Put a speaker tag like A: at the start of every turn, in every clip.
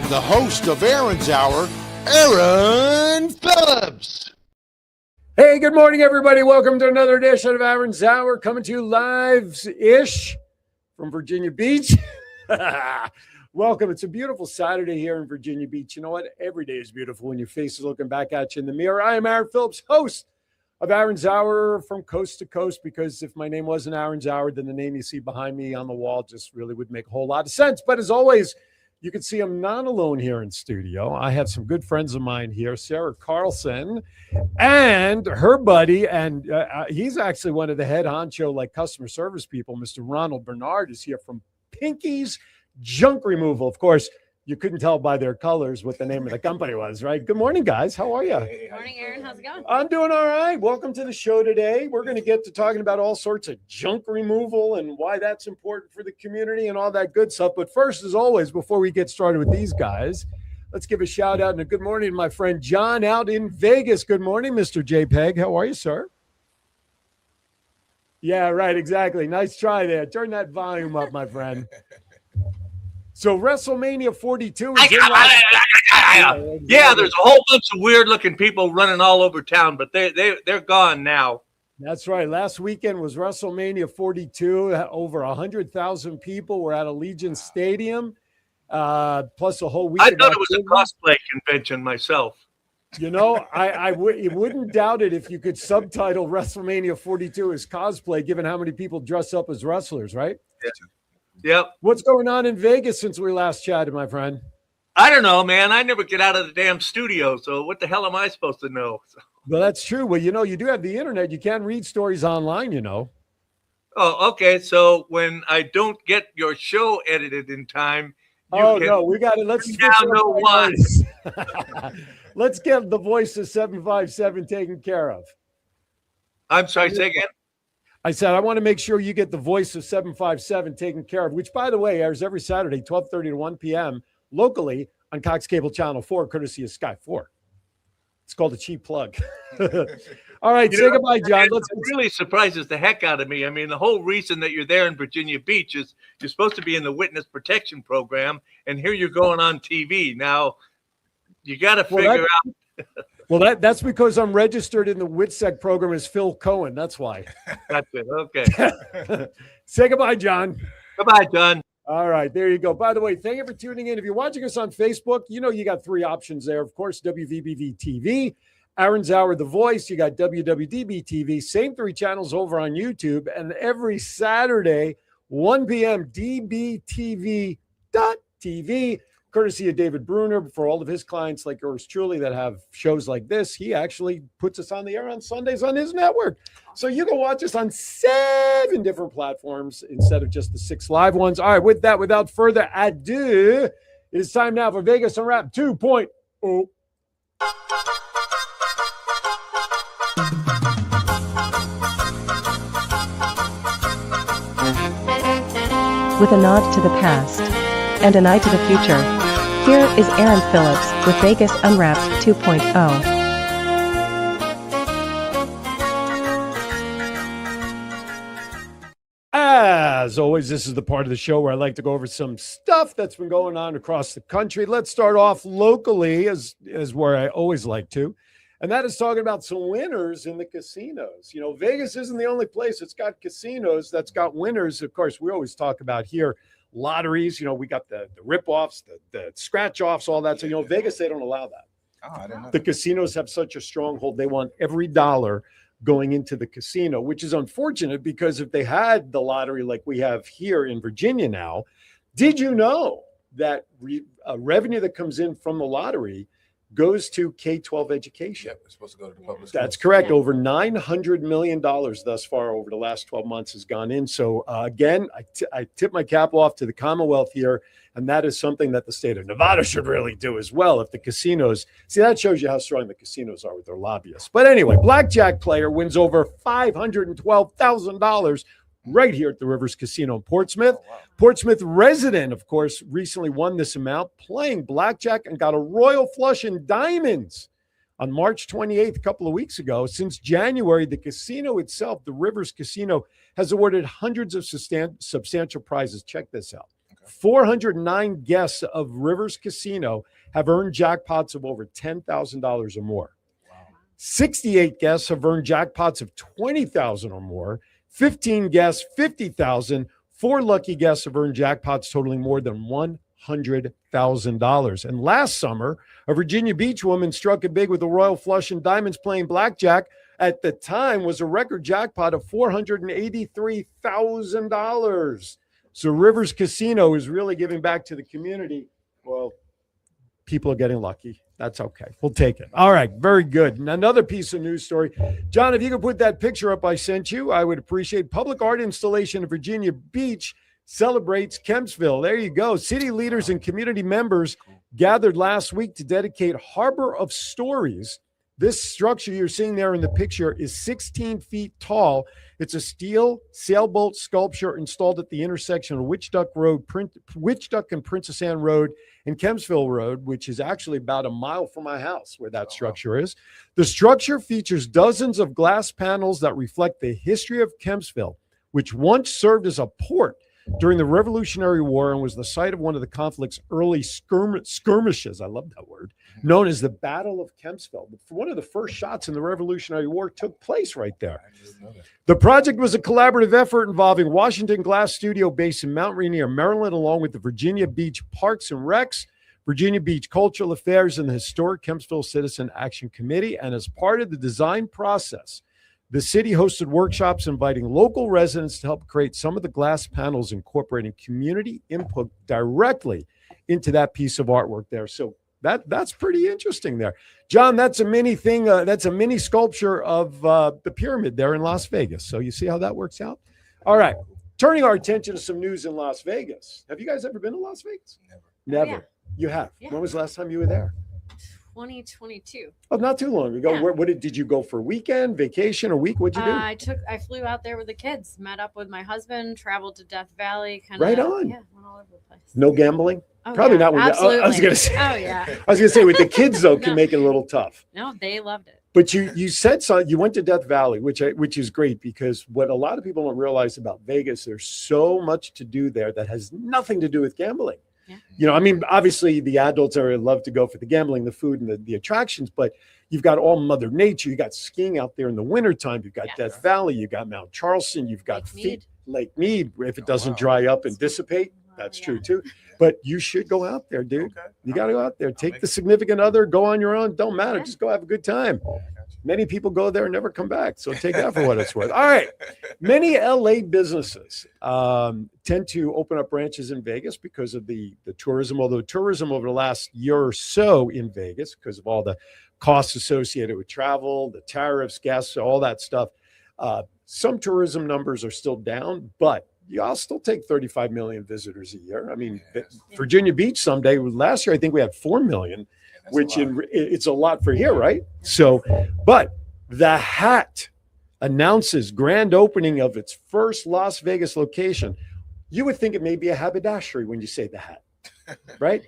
A: the host of Aaron's Hour, Aaron Phillips.
B: Hey, good morning, everybody. Welcome to another edition of Aaron's Hour, coming to you live-ish from Virginia Beach. Welcome. It's a beautiful Saturday here in Virginia Beach. You know what? Every day is beautiful when your face is looking back at you in the mirror. I am Aaron Phillips, host of Aaron's Hour from coast to coast, because if my name wasn't Aaron's Hour, then the name you see behind me on the wall just really would make a whole lot of sense. But as always, you can see I'm not alone here in studio. I have some good friends of mine here, Sarah Carlson and her buddy, and he's actually one of the head honcho, like customer service people. Mr. Ronald Bernard is here from Pinky's Junk Removal. Of course, you couldn't tell by their colors what the name of the company was, right? Good morning, guys. How are you?
C: Good morning, Aaron. How's it going?
B: I'm doing all right. Welcome to the show today. We're going to get to talking about all sorts of junk removal and why that's important for the community and all that good stuff. But first, as always, before we get started with these guys, let's give a shout out and a good morning to my friend John out in Vegas. Good morning, Mr. JPEG. How are you, sir? Yeah, right. Exactly. Nice try there. Turn that volume up, my friend. So WrestleMania 42 is
D: yeah, there's a whole bunch of weird-looking people running all over town, but they're gone now.
B: That's right. Last weekend was WrestleMania 42. Over 100,000 people were at Allegiant Stadium, plus a whole week.
D: I thought it was a cosplay convention myself.
B: You know, you wouldn't doubt it if you could subtitle WrestleMania 42 as cosplay, given how many people dress up as wrestlers, right?
D: Yeah. Yep.
B: What's going on in Vegas since we last chatted, my friend?
D: I don't know, man. I never get out of the damn studio, so what the hell am I supposed to know?
B: Well, that's true. Well, you know, you do have the internet. You can read stories online, you know.
D: Oh, okay. So when I don't get your show edited in time,
B: no, we got it. Let's
D: now know why.
B: Let's get the voice of 757 taken care of.
D: I'm sorry, say again.
B: I said, I want to make sure you get the voice of 757 taken care of, which, by the way, airs every Saturday, 12:30 to 1 p.m. locally on Cox Cable Channel 4, courtesy of Sky 4. It's called a cheap plug. All right, say goodbye, John.
D: It really surprises the heck out of me. I mean, the whole reason that you're there in Virginia Beach is you're supposed to be in the witness protection program, and here you're going on TV. Now, you got to figure out.
B: Well, that's because I'm registered in the WITSEC program as Phil Cohen. That's why.
D: That's it. Okay.
B: Say goodbye, John.
D: Goodbye, John.
B: All right, there you go. By the way, thank you for tuning in. If you're watching us on Facebook, you know you got three options there. Of course, WVBV TV, Aaron's Hour, The Voice. You got WWDB TV. Same three channels over on YouTube. And every Saturday, 1 p.m., DBTV.TV. Courtesy of David Bruner, for all of his clients like yours truly that have shows like this. He actually puts us on the air on Sundays on his network. So you can watch us on 7 different platforms instead of just the 6 live ones. All right, with that, without further ado, it is time now for Vegas Unwrapped 2.0.
E: With a nod to the past and an eye to the future, here is Aaron Phillips with Vegas Unwrapped 2.0.
B: As always, this is the part of the show where I like to go over some stuff that's been going on across the country. Let's start off locally, as where I always like to, and that is talking about some winners in the casinos. You know, Vegas isn't the only place that's got casinos that's got winners. Of course, we always talk about here lotteries. You know, we got the rip-offs, the scratch-offs, all that. So, you know, Vegas, they don't allow that.
F: Oh, I didn't know.
B: The casinos have such a stronghold. They want every dollar going into the casino, which is unfortunate, because if they had the lottery like we have here in Virginia now, did you know that revenue that comes in from the lottery goes to K-12 education?
F: Yeah, it's supposed to go to the public schools.
B: That's correct. Over $900 million thus far over the last 12 months has gone in. So again, I tip my cap off to the Commonwealth here. And that is something that the state of Nevada should really do as well. If the casinos, see, that shows you how strong the casinos are with their lobbyists. But anyway, blackjack player wins over $512,000 right here at the Rivers Casino in Portsmouth.
F: Oh, wow.
B: Portsmouth resident, of course, recently won this amount playing blackjack and got a royal flush in diamonds on March 28th, a couple of weeks ago. Since January, the casino itself, the Rivers Casino, has awarded hundreds of substantial prizes. Check this out. 409 guests of Rivers Casino have earned jackpots of over $10,000 or more. 68 guests have earned jackpots of $20,000 or more. 15 guests, $50,000. 4 lucky guests have earned jackpots totaling more than $100,000. And last summer, a Virginia Beach woman struck it big with the Royal Flush and Diamonds playing blackjack. At the time, was a record jackpot of $483,000. So Rivers Casino is really giving back to the community. Well, people are getting lucky. That's okay. We'll take it. All right. Very good. And another piece of news story. John, if you could put that picture up I sent you, I would appreciate. Public art installation in Virginia Beach celebrates Kempsville. There you go. City leaders and community members gathered last week to dedicate Harbor of Stories. This structure you're seeing there in the picture is 16 feet tall. It's a steel sailboat sculpture installed at the intersection of Witch Duck and Princess Anne Road and Kempsville Road, which is actually about a mile from my house where that structure is. The structure features dozens of glass panels that reflect the history of Kempsville, which once served as a port during the Revolutionary War and was the site of one of the conflict's early skirmishes. I love that word, known as the Battle of Kempsville. One of the first shots in the Revolutionary War took place right there. The project was a collaborative effort involving Washington Glass Studio based in Mount Rainier, Maryland, along with the Virginia Beach Parks and Recs, Virginia Beach Cultural Affairs, and the Historic Kempsville Citizen Action Committee. And as part of the design process, the city hosted workshops inviting local residents to help create some of the glass panels, incorporating community input directly into that piece of artwork there. So that's pretty interesting there. John, that's a mini thing. That's a mini sculpture of the pyramid there in Las Vegas. So you see how that works out? All right. Turning our attention to some news in Las Vegas. Have you guys ever been to Las Vegas? Never.
C: Oh, yeah.
B: You have?
C: Yeah.
B: When was the last time you were there?
C: 2022.
B: Oh, not too long ago.
C: Yeah.
B: What did you go for? Weekend, vacation, a week? What'd you do?
C: I flew out there with the kids, met up with my husband, traveled to Death Valley,
B: Right on.
C: Yeah, went all over the place.
B: No gambling?
C: Oh,
B: Probably
C: yeah,
B: not with
C: absolutely.
B: I was gonna say.
C: Oh yeah.
B: I was gonna say with the kids though can
C: No.
B: make it a little tough.
C: No, they loved it.
B: But you said something. You went to Death Valley, which is great because what a lot of people don't realize about Vegas, there's so much to do there that has nothing to do with gambling.
C: Yeah.
B: You know, I mean, obviously the adults love to go for the gambling, the food, and the attractions, but you've got all Mother Nature. You got skiing out there in the wintertime. You've got Death Valley. You got Mount Charleston. You've got Lake Mead. If it doesn't dry up and dissipate, that's true too. But you should go out there, dude. You got to go out there. Take the significant other. Go on your own. Don't matter. Just go have a good time. Many people go there and never come back. So take that for what it's worth. All right. Many LA businesses tend to open up branches in Vegas because of the tourism, although tourism over the last year or so in Vegas, because of all the costs associated with travel, the tariffs, gas, all that stuff. Some tourism numbers are still down, but I'll still take 35 million visitors a year. I mean, Virginia Beach someday, last year, I think we had 4 million. Which it's a lot for here, right? So, but the Hat announces grand opening of its first Las Vegas location. You would think it may be a haberdashery when you say the Hat, right?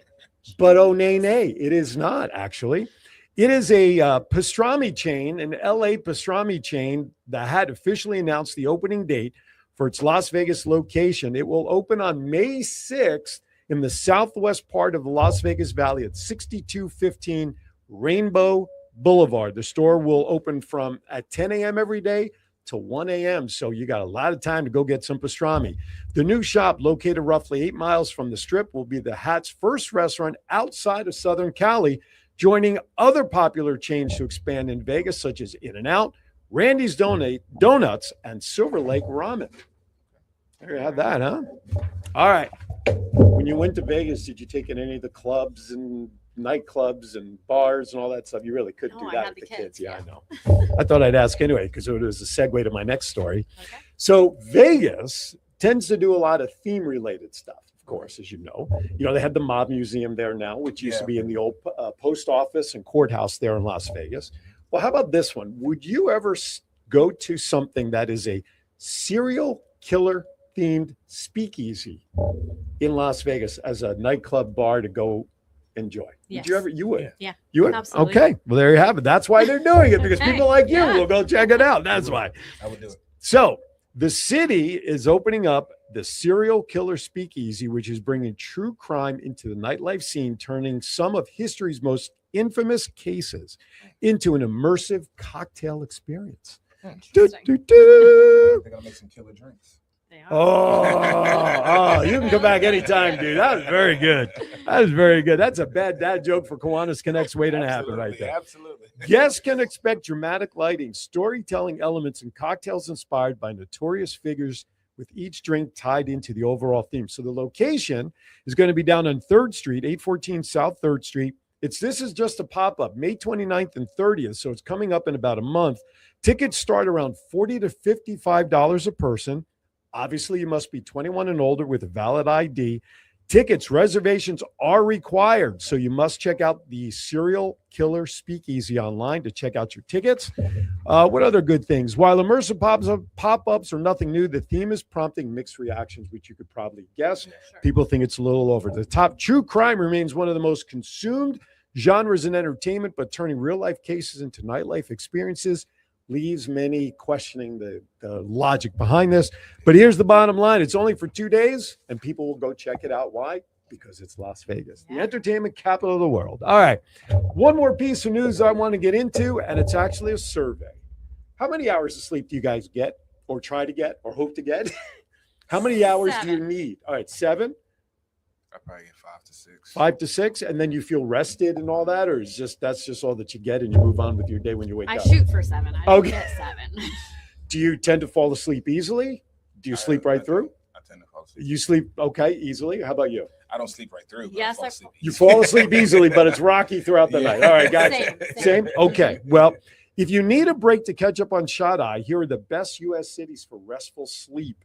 B: But oh, nay, it is not actually. It is a pastrami chain, an LA pastrami chain. The Hat officially announced the opening date for its Las Vegas location. It will open on May 6th. In the southwest part of the Las Vegas Valley at 6215 Rainbow Boulevard. The store will open from at 10 a.m. every day to 1 a.m. So you got a lot of time to go get some pastrami. The new shop, located roughly 8 miles from the Strip, will be the Hat's first restaurant outside of Southern Cali, joining other popular chains to expand in Vegas, such as In-N-Out, Randy's Donuts, and Silver Lake Ramen. There you have that, huh? All right. When you went to Vegas, did you take in any of the clubs and nightclubs and bars and all that stuff? You really couldn't do that with the kids. Yeah, I know. I thought I'd ask anyway because it was a segue to my next story. Okay. So Vegas tends to do a lot of theme-related stuff, of course, as you know. You know, they have the Mob Museum there now, which used to be in the old post office and courthouse there in Las Vegas. Well, how about this one? Would you ever go to something that is a serial killer themed speakeasy in Las Vegas as a nightclub bar to go enjoy?
C: Yes.
B: Would you ever? You would?
C: Yeah.
B: You would?
C: Absolutely.
B: Okay. Well, there you have it. That's why they're doing it, because people like you will go check it out. That's why.
F: I would do it.
B: So the city is opening up the Serial Killer Speakeasy, which is bringing true crime into the nightlife scene, turning some of history's most infamous cases into an immersive cocktail experience. Do,
C: Interesting.
B: do, do.
F: They're gonna make some killer drinks.
C: They are.
B: Oh, you can come back anytime, dude. That was very good. That was very good. That's a bad dad joke for Kiwanis Connects waiting to happen right there.
F: Absolutely.
B: Guests can expect dramatic lighting, storytelling elements, and cocktails inspired by notorious figures, with each drink tied into the overall theme. So the location is going to be down on 3rd Street, 814 South 3rd Street. This is just a pop-up, May 29th and 30th, so it's coming up in about a month. Tickets start around $40 to $55 a person. Obviously, you must be 21 and older with a valid ID. Tickets, reservations are required, so you must check out the Serial Killer Speakeasy online to check out your tickets. What other good things? While immersive pop-ups are nothing new, the theme is prompting mixed reactions, which you could probably guess.
C: Sure.
B: People think it's a little over the top. True crime remains one of the most consumed genres in entertainment, but turning real-life cases into nightlife experiences leaves many questioning the logic behind this. But here's the bottom line. It's only for 2 days, and people will go check it out. Why? Because it's Las Vegas, the
C: Yeah.
B: entertainment capital of the world. All right. One more piece of news I want to get into, and it's actually a survey. How many hours of sleep do you guys get, or try to get, or hope to get? How many hours do you
C: 7.
B: need? All right, 7,
F: I probably get 5 to 6.
B: 5 to 6, and then you feel rested and all that, or is that's just all that you get, and you move on with your day when you wake
C: I
B: up?
C: shoot for 7. I don't
B: Okay.
C: get 7.
B: Do you tend to fall asleep easily? Do you sleep right through?
F: I tend to fall asleep.
B: You sleep okay easily. How about you?
F: I don't sleep right through. But
C: Yes,
F: I fall
C: I-
F: asleep
B: You
F: easy.
B: fall asleep easily, but it's rocky throughout the
F: Yeah.
B: night. All right, gotcha.
C: Same.
B: Same. Okay. Well, if you need a break to catch up on shut eye, here are the best U.S. cities for restful sleep.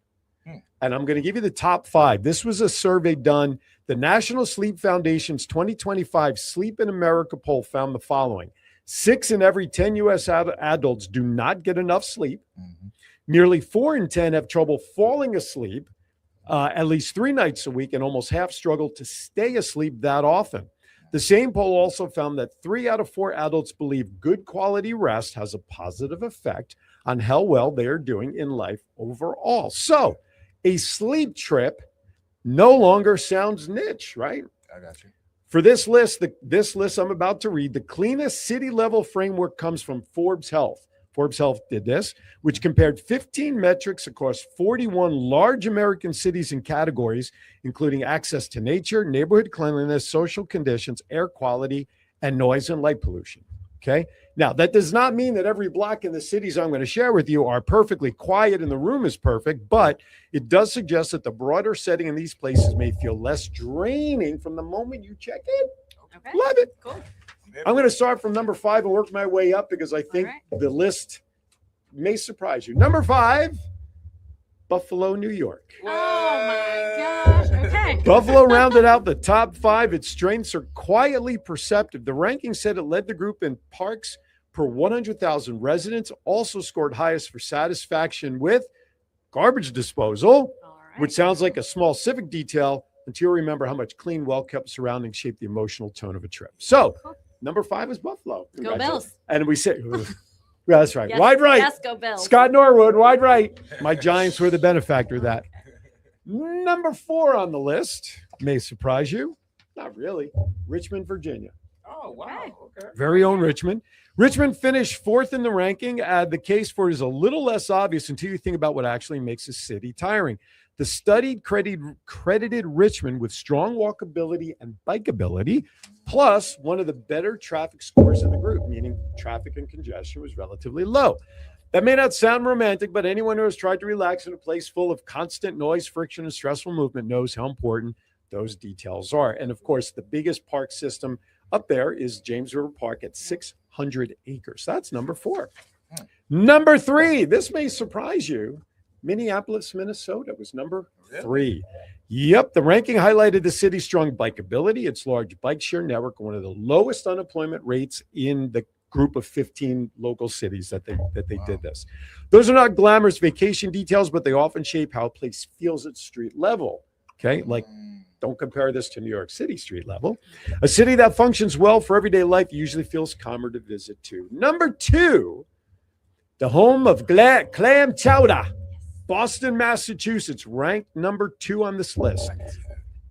B: And I'm going to give you the top 5. This was a survey done. The National Sleep Foundation's 2025 Sleep in America poll found the following: 6 in every 10 U.S. adults do not get enough sleep.
F: Mhm.
B: Nearly 4 in 10 have trouble falling asleep at least 3 nights a week, and almost half struggle to stay asleep that often. The same poll also found that 3 out of 4 adults believe good quality rest has a positive effect on how well they are doing in life overall. So a sleep trip no longer sounds niche, right?
F: I got you.
B: For this list, this list I'm about to read, the cleanest city level framework comes from Forbes Health. Forbes Health did this, which compared 15 metrics across 41 large American cities and categories, including access to nature, neighborhood cleanliness, social conditions, air quality, and noise and light pollution. Okay. Now, that does not mean that every block in the cities I'm going to share with you are perfectly quiet and the room is perfect, but it does suggest that the broader setting in these places may feel less draining from the moment you check in.
C: Okay.
B: Love it.
C: Cool.
B: I'm going to start from number 5 and work my way up because I think
C: right.
B: the list may surprise you. Number 5, Buffalo, New York.
C: Oh my gosh. Okay.
B: Buffalo rounded out the top 5. Its strengths are quietly perceptive. The ranking said it led the group in parks per 100,000 residents, also scored highest for satisfaction with garbage disposal,
C: All right.
B: which sounds like a small civic detail until you remember how much clean, well-kept surroundings shape the emotional tone of a trip. So, number 5 is Buffalo.
C: Go Bills.
B: And we say, yeah, that's right.
C: Yes,
B: Wide right.
C: Yes, go Bills.
B: Scott Norwood, wide right. My Giants were the benefactor of that. Number 4 on the list may surprise you. Not really. Richmond, Virginia.
F: Oh, wow. Okay.
B: Very own Richmond. Richmond finished 4th in the ranking. The case for it is a little less obvious until you think about what actually makes a city tiring. The study credited Richmond with strong walkability and bikeability, plus one of the better traffic scores in the group, meaning traffic and congestion was relatively low. That may not sound romantic, but anyone who has tried to relax in a place full of constant noise, friction, and stressful movement knows how important those details are. And of course, the biggest park system up there is James River Park at 600 acres. That's number 4. Number 3, this may surprise you. Minneapolis, Minnesota was number 3. Yep, the ranking highlighted the city's strong bikeability, its large bike share network, one of the lowest unemployment rates in the group of 15 local cities that they did this. Those are not glamorous vacation details, but they often shape how a place feels at street level. Okay, like don't compare this to New York City street level. A city that functions well for everyday life usually feels calmer to visit too. Number 2, the home of clam chowder. Boston, Massachusetts, ranked number 2 on this list.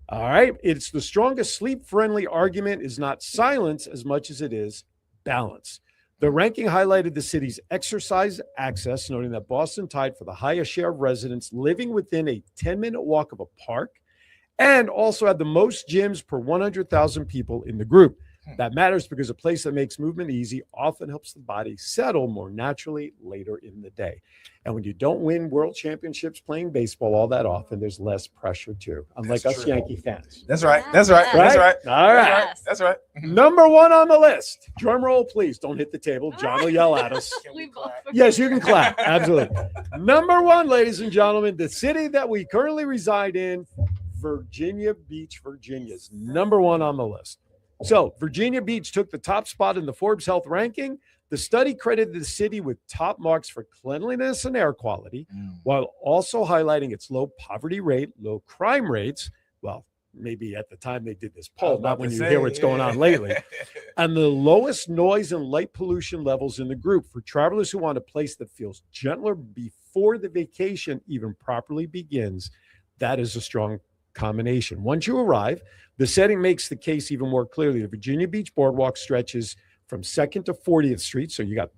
B: All right. It's the strongest sleep-friendly argument is not silence as much as it is balance. The ranking highlighted the city's exercise access, noting that Boston tied for the highest share of residents living within a 10-minute walk of a park and also had the most gyms per 100,000 people in the group. That matters because a place that makes movement easy often helps the body settle more naturally later in the day. And when you don't win world championships playing baseball all that often, there's less pressure too, unlike us Yankee fans.
F: That's right. That's right. That's right.
B: All right.
C: Yes.
F: That's right.
B: Number 1 on the list. Drum roll, please. Don't hit the table. John will yell at us.
C: We both-
B: Yes, you can clap. Absolutely. Number 1, ladies and gentlemen, the city that we currently reside in, Virginia Beach, Virginia, is number 1 on the list. So Virginia Beach took the top spot in the Forbes Health ranking. The study credited the city with top marks for cleanliness and air quality, while also highlighting its low poverty rate, low crime rates. Well, maybe at the time they did this poll, not when you hear what's going on lately. And the lowest noise and light pollution levels in the group for travelers who want a place that feels gentler before the vacation even properly begins. That is a strong combination. Once you arrive, the setting makes the case even more clearly. The Virginia Beach Boardwalk stretches from 2nd to 40th Street. So you got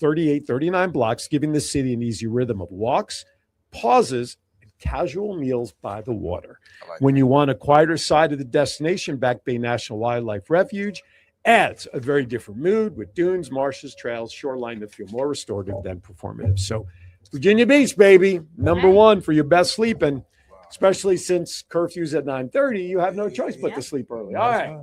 B: 38, 39 blocks, giving the city an easy rhythm of walks, pauses, and casual meals by the water. When you want a quieter side of the destination, Back Bay National Wildlife Refuge adds a very different mood with dunes, marshes, trails, shoreline that feel more restorative than performative. So Virginia Beach, baby, number 1 for your best sleeping. Especially since curfew's at 9:30, you have no choice but to sleep early. All right.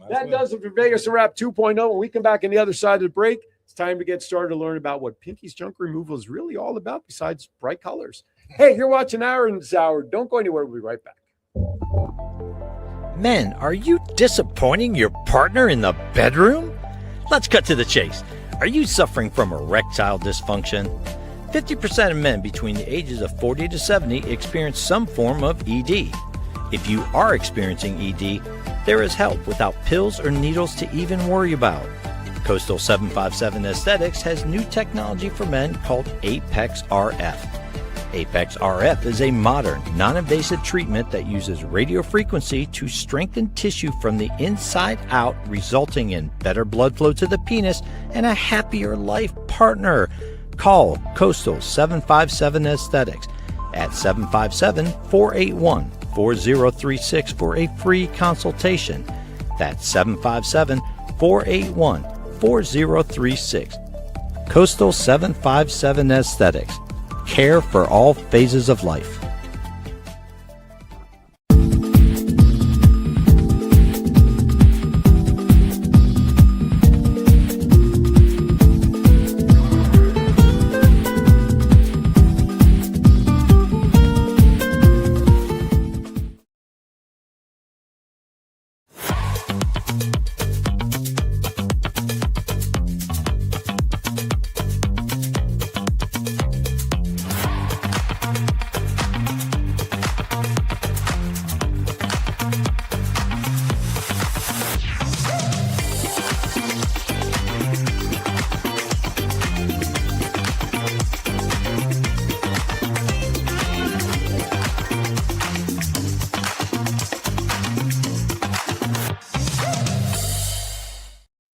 B: That does it for Vegas Wrap 2.0. When we come back on the other side of the break, it's time to get started to learn about what Pinky's junk removal is really all about besides bright colors. Hey, you're watching Aaron's Hour. Don't go anywhere. We'll be right back.
G: Men, are you disappointing your partner in the bedroom? Let's cut to the chase. Are you suffering from erectile dysfunction? 50% of men between the ages of 40 to 70 experience some form of ED. If you are experiencing ED, there is help without pills or needles to even worry about. Coastal 757 Aesthetics has new technology for men called Apex RF. Apex RF is a modern, non-invasive treatment that uses radio frequency to strengthen tissue from the inside out, resulting in better blood flow to the penis and a happier life partner. Call Coastal 757 Aesthetics at 757-481-4036 for a free consultation. That's 757-481-4036. Coastal 757 Aesthetics. Care for all phases of life.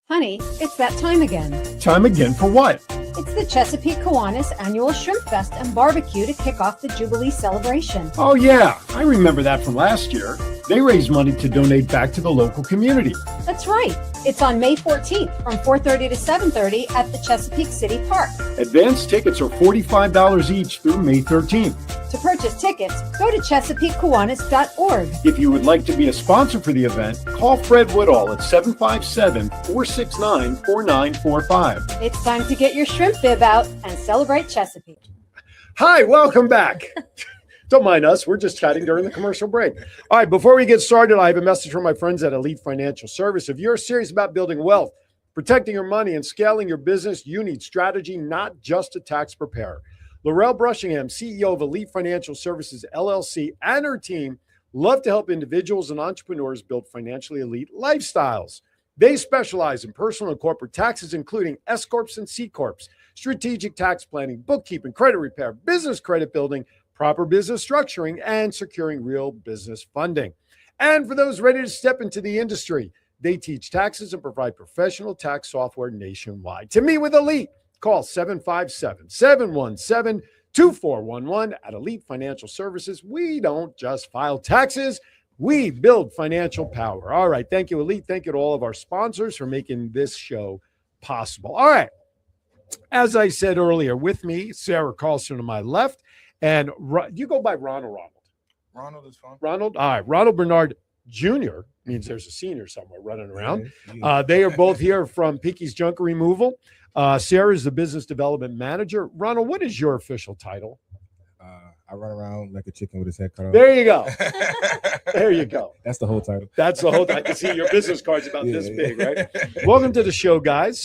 H: Honey, it's that time again.
B: Time again for what?
H: It's the Chesapeake Kiwanis Annual Shrimp Fest and Barbecue to kick off the Jubilee celebration.
B: Oh, yeah. I remember that from last year. They raised money to donate back to the local community.
H: That's right. It's on May 14th from 4:30 to 7:30 at the Chesapeake City Park.
B: Advance tickets are $45 each through May 13th.
H: To purchase tickets, go to ChesapeakeKiwanis.org.
B: If you would like to be a sponsor for the event, call Fred Woodall at 757-469-4945.
H: It's time to get your shrimp bib out and celebrate Chesapeake.
B: Hi, welcome back. Don't mind us. We're just chatting during the commercial break. All right, before we get started, I have a message from my friends at Elite Financial Service. If you're serious about building wealth, protecting your money, and scaling your business, you need strategy, not just a tax preparer. Laurel Brushingham, CEO of Elite Financial Services, LLC, and her team love to help individuals and entrepreneurs build financially elite lifestyles. They specialize in personal and corporate taxes, including S-Corps and C-Corps, strategic tax planning, bookkeeping, credit repair, business credit building, proper business structuring, and securing real business funding. And for those ready to step into the industry, they teach taxes and provide professional tax software nationwide. To meet with Elite, call 757-717-2411 at Elite Financial Services. We don't just file taxes, we build financial power. All right. Thank you, Elite. Thank you to all of our sponsors for making this show possible. All right. As I said earlier, with me, Sarah Carlson to my left, and you go by Ron or Ronald?
F: Ronald is fine.
B: Ronald? All right. Ronald Bernard Jr. means there's a senior somewhere running around.
F: Yeah.
B: They are both here from Pinky's Junk Removal. Sarah is the business development manager. Ronald, what is your official title?
I: I run around like a chicken with his head cut off.
B: There you go. There you go.
I: That's the whole title.
B: That's the whole thing. I can see your business card's about this big, right? Welcome to the show, guys.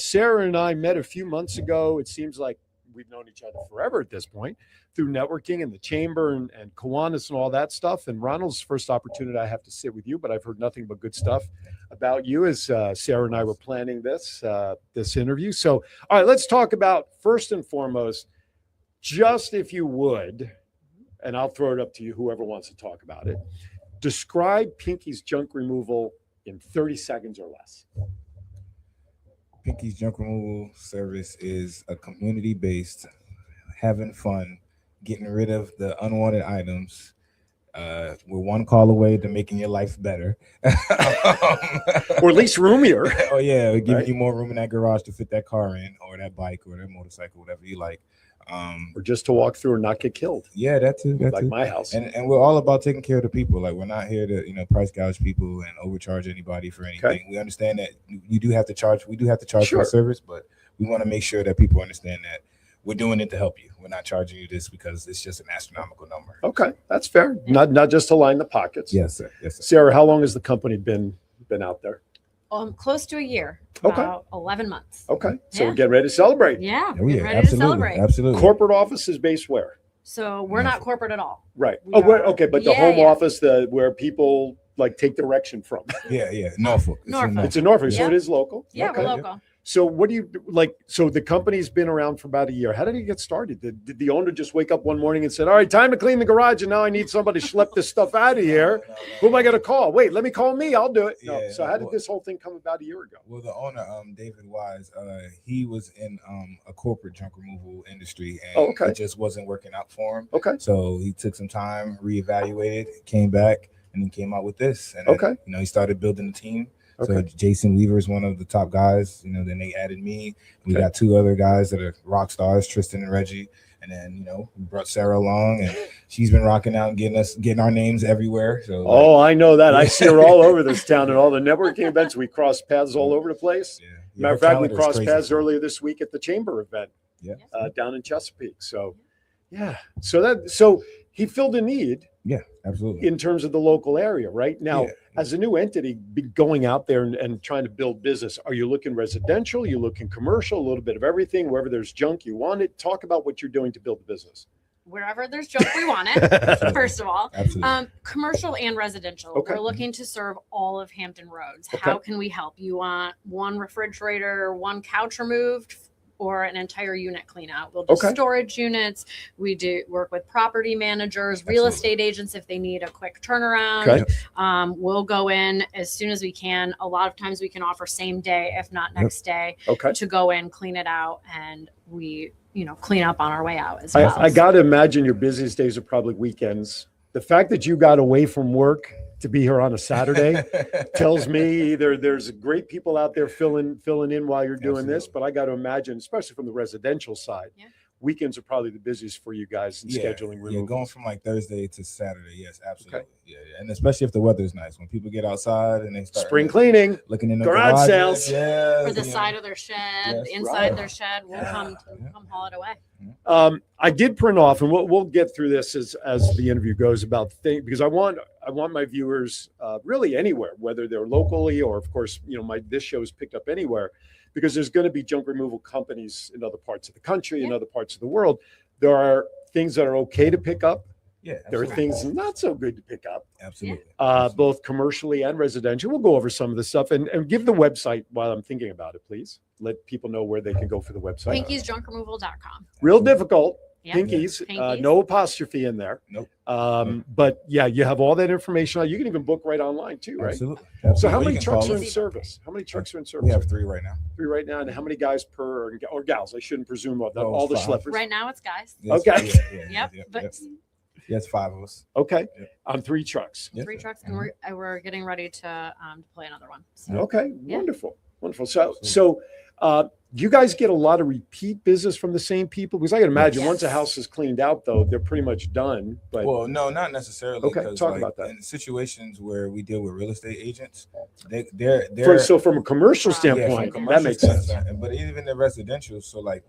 B: Sarah and I met a few months ago. It seems like we've known each other forever at this point through networking and the chamber and Kiwanis and all that stuff. And Ronald's first opportunity I have to sit with you, but I've heard nothing but good stuff about you as Sarah and I were planning this interview. So, all right, let's talk about first and foremost, just if you would, and I'll throw it up to you, whoever wants to talk about it. Describe Pinky's Junk Removal in 30 seconds or less.
I: Pinky's Junk Removal Service is a community-based, having fun, getting rid of the unwanted items. We're one call away to making your life better.
B: Or at least roomier.
I: Oh, yeah. We're giving you more room in that garage to fit that car in, or that bike, or that motorcycle, whatever you like.
B: Or just to walk through and not get killed.
I: Yeah, that too. That
B: like
I: too.
B: my house.
I: And we're all about taking care of the people. Like, we're not here to, price gouge people and overcharge anybody for anything.
B: Okay.
I: We understand that you do have to charge. We do have to charge
B: Sure.
I: for a service, but we want to make sure that people understand that we're doing it to help you. We're not charging you this because it's just an astronomical number.
B: Okay, that's fair. Not just to line the pockets.
I: Yes, sir. Yes, sir.
B: Sarah, how long has the company been out there?
C: Close to a year.
B: Okay.
C: About 11 months.
B: Okay, so
C: Yeah.
B: we're getting ready to celebrate.
C: Yeah.
I: Oh,
C: We're
I: yeah,
C: ready
I: absolutely.
C: to celebrate.
I: Absolutely.
B: Corporate office is based where?
C: So we're not corporate at all.
B: Right.
C: We
B: Oh,
C: are-
B: okay, but the
C: Yeah,
B: home
C: yeah.
B: office, where people like take direction from.
I: Yeah. Norfolk. It's in
C: Norfolk.
B: It's in Norfolk, so
C: Yeah.
B: it is local.
C: Yeah,
B: Okay.
C: we're local.
B: So what do you like? So the company's been around for about a year. How did it get started? Did the owner just wake up one morning and said, "All right, time to clean the garage, and now I need somebody to schlep this stuff out of here. Who am I going to call? Wait, let me call me. I'll do it." No.
I: Yeah,
B: So how did
I: well-
B: this whole thing come about a year ago?
I: Well, the owner, David Wise, he was in a corporate junk removal industry, and
B: Oh, okay.
I: it just wasn't working out for him.
B: Okay.
I: So he took some time, reevaluated, came back, and then came out with this. And
B: Okay.
I: then, he started building the team. So
B: Okay.
I: Jason Weaver is one of the top guys. Then they added me. We
B: Okay.
I: got two other guys that are rock stars, Tristan and Reggie. And then we brought Sarah along, and she's been rocking out and getting our names everywhere. So
B: Oh, I know that. I see her all over this town and all the networking events. We cross paths all over the place.
I: yeah.
B: Matter
I: her
B: of fact, we
I: calendar is
B: crossed
I: crazy.
B: paths earlier this week at the chamber event
I: Yeah.
B: down in Chesapeake. So, yeah. So he filled a need
I: Yeah, absolutely.
B: in terms of the local area, right? Now,
I: Yeah.
B: as a new entity going out there and trying to build business, are you looking residential? You looking commercial? A little bit of everything. Wherever there's junk, you want it. Talk about what you're doing to build the business.
C: Wherever there's junk, we want it. First of all,
I: Absolutely.
C: commercial and residential.
B: Okay.
C: We're looking to serve all of Hampton Roads.
B: Okay.
C: How can we help? You want one refrigerator, one couch removed, or an entire unit clean out? We'll do
B: Okay.
C: storage units. We do work with property managers, real
I: Absolutely.
C: estate agents if they need a quick turnaround.
B: Okay.
C: We'll go in as soon as we can. A lot of times we can offer same day, if not next day,
B: Okay.
C: to go in, clean it out, and we clean up on our way out as well.
B: I got to imagine your busiest days are probably weekends. The fact that you got away from work to be here on a Saturday tells me either there's great people out there filling in while you're doing this,
I: Absolutely.
B: but I got to imagine, especially from the residential side,
C: Yeah.
B: weekends are probably the busiest for you guys in scheduling
I: Yeah,
B: removals.
I: going from like Thursday to Saturday. Yes, absolutely.
B: Okay.
I: Yeah, and especially if the weather's nice, when people get outside and they start
B: Spring cleaning.
I: looking in the
B: garage
I: garages,
B: sales.
I: Yeah,
C: For the side of their shed,
I: Yes.
C: inside
B: Right.
C: their shed, we'll come haul it away.
B: I did print off, and we'll get through this as the interview goes about because I want my viewers really anywhere, whether they're locally or of course this show is picked up anywhere, because there's going to be junk removal companies in other parts of the country, in
C: Yeah.
B: other parts of the world. There are things that are okay to pick up.
I: Yeah,
B: There are
I: absolutely.
B: things not so good to pick up,
I: Absolutely.
B: both commercially and residential. We'll go over some of the stuff and give the website while I'm thinking about it, please. Let people know where they can go for the website.
C: Pinky'sJunkRemoval.com.
B: Real difficult.
C: Yeah.
B: Pinkies,
C: Pinkies.
B: no apostrophe in there.
I: Nope.
B: But yeah, you have all that information. You can even book right online too, right?
I: Absolutely.
B: So how
I: Absolutely.
B: many
I: You can
B: trucks
I: call
B: are in
I: us.
B: service? How many trucks are in
I: We
B: service?
I: have 3 right now.
B: 3 right now, and how many guys per or gals? I shouldn't presume of them.
I: Oh,
B: All the
I: 5.
B: schleppers.
C: Right now it's guys.
I: Yes,
B: Okay.
C: Yep. But
I: Yes, 5 of us.
B: Okay,
I: Yep.
B: on 3 trucks.
I: Yes,
C: 3
I: sir.
C: trucks, and we're getting ready to play another one. So,
B: Okay,
C: Yeah.
B: wonderful, wonderful. So, you guys get a lot of repeat business from the same people? Because I can imagine once a
C: Yes.
B: house is cleaned out, though, they're pretty much done. But
I: Well, no, not necessarily.
B: Okay,
I: 'cause,
B: talk
I: like,
B: about that.
I: In situations where we deal with real estate agents, they're
B: so from a commercial
C: Yeah,
I: from
B: standpoint, that
I: commercial
B: makes sense.
I: standpoint, but even the residential. So like,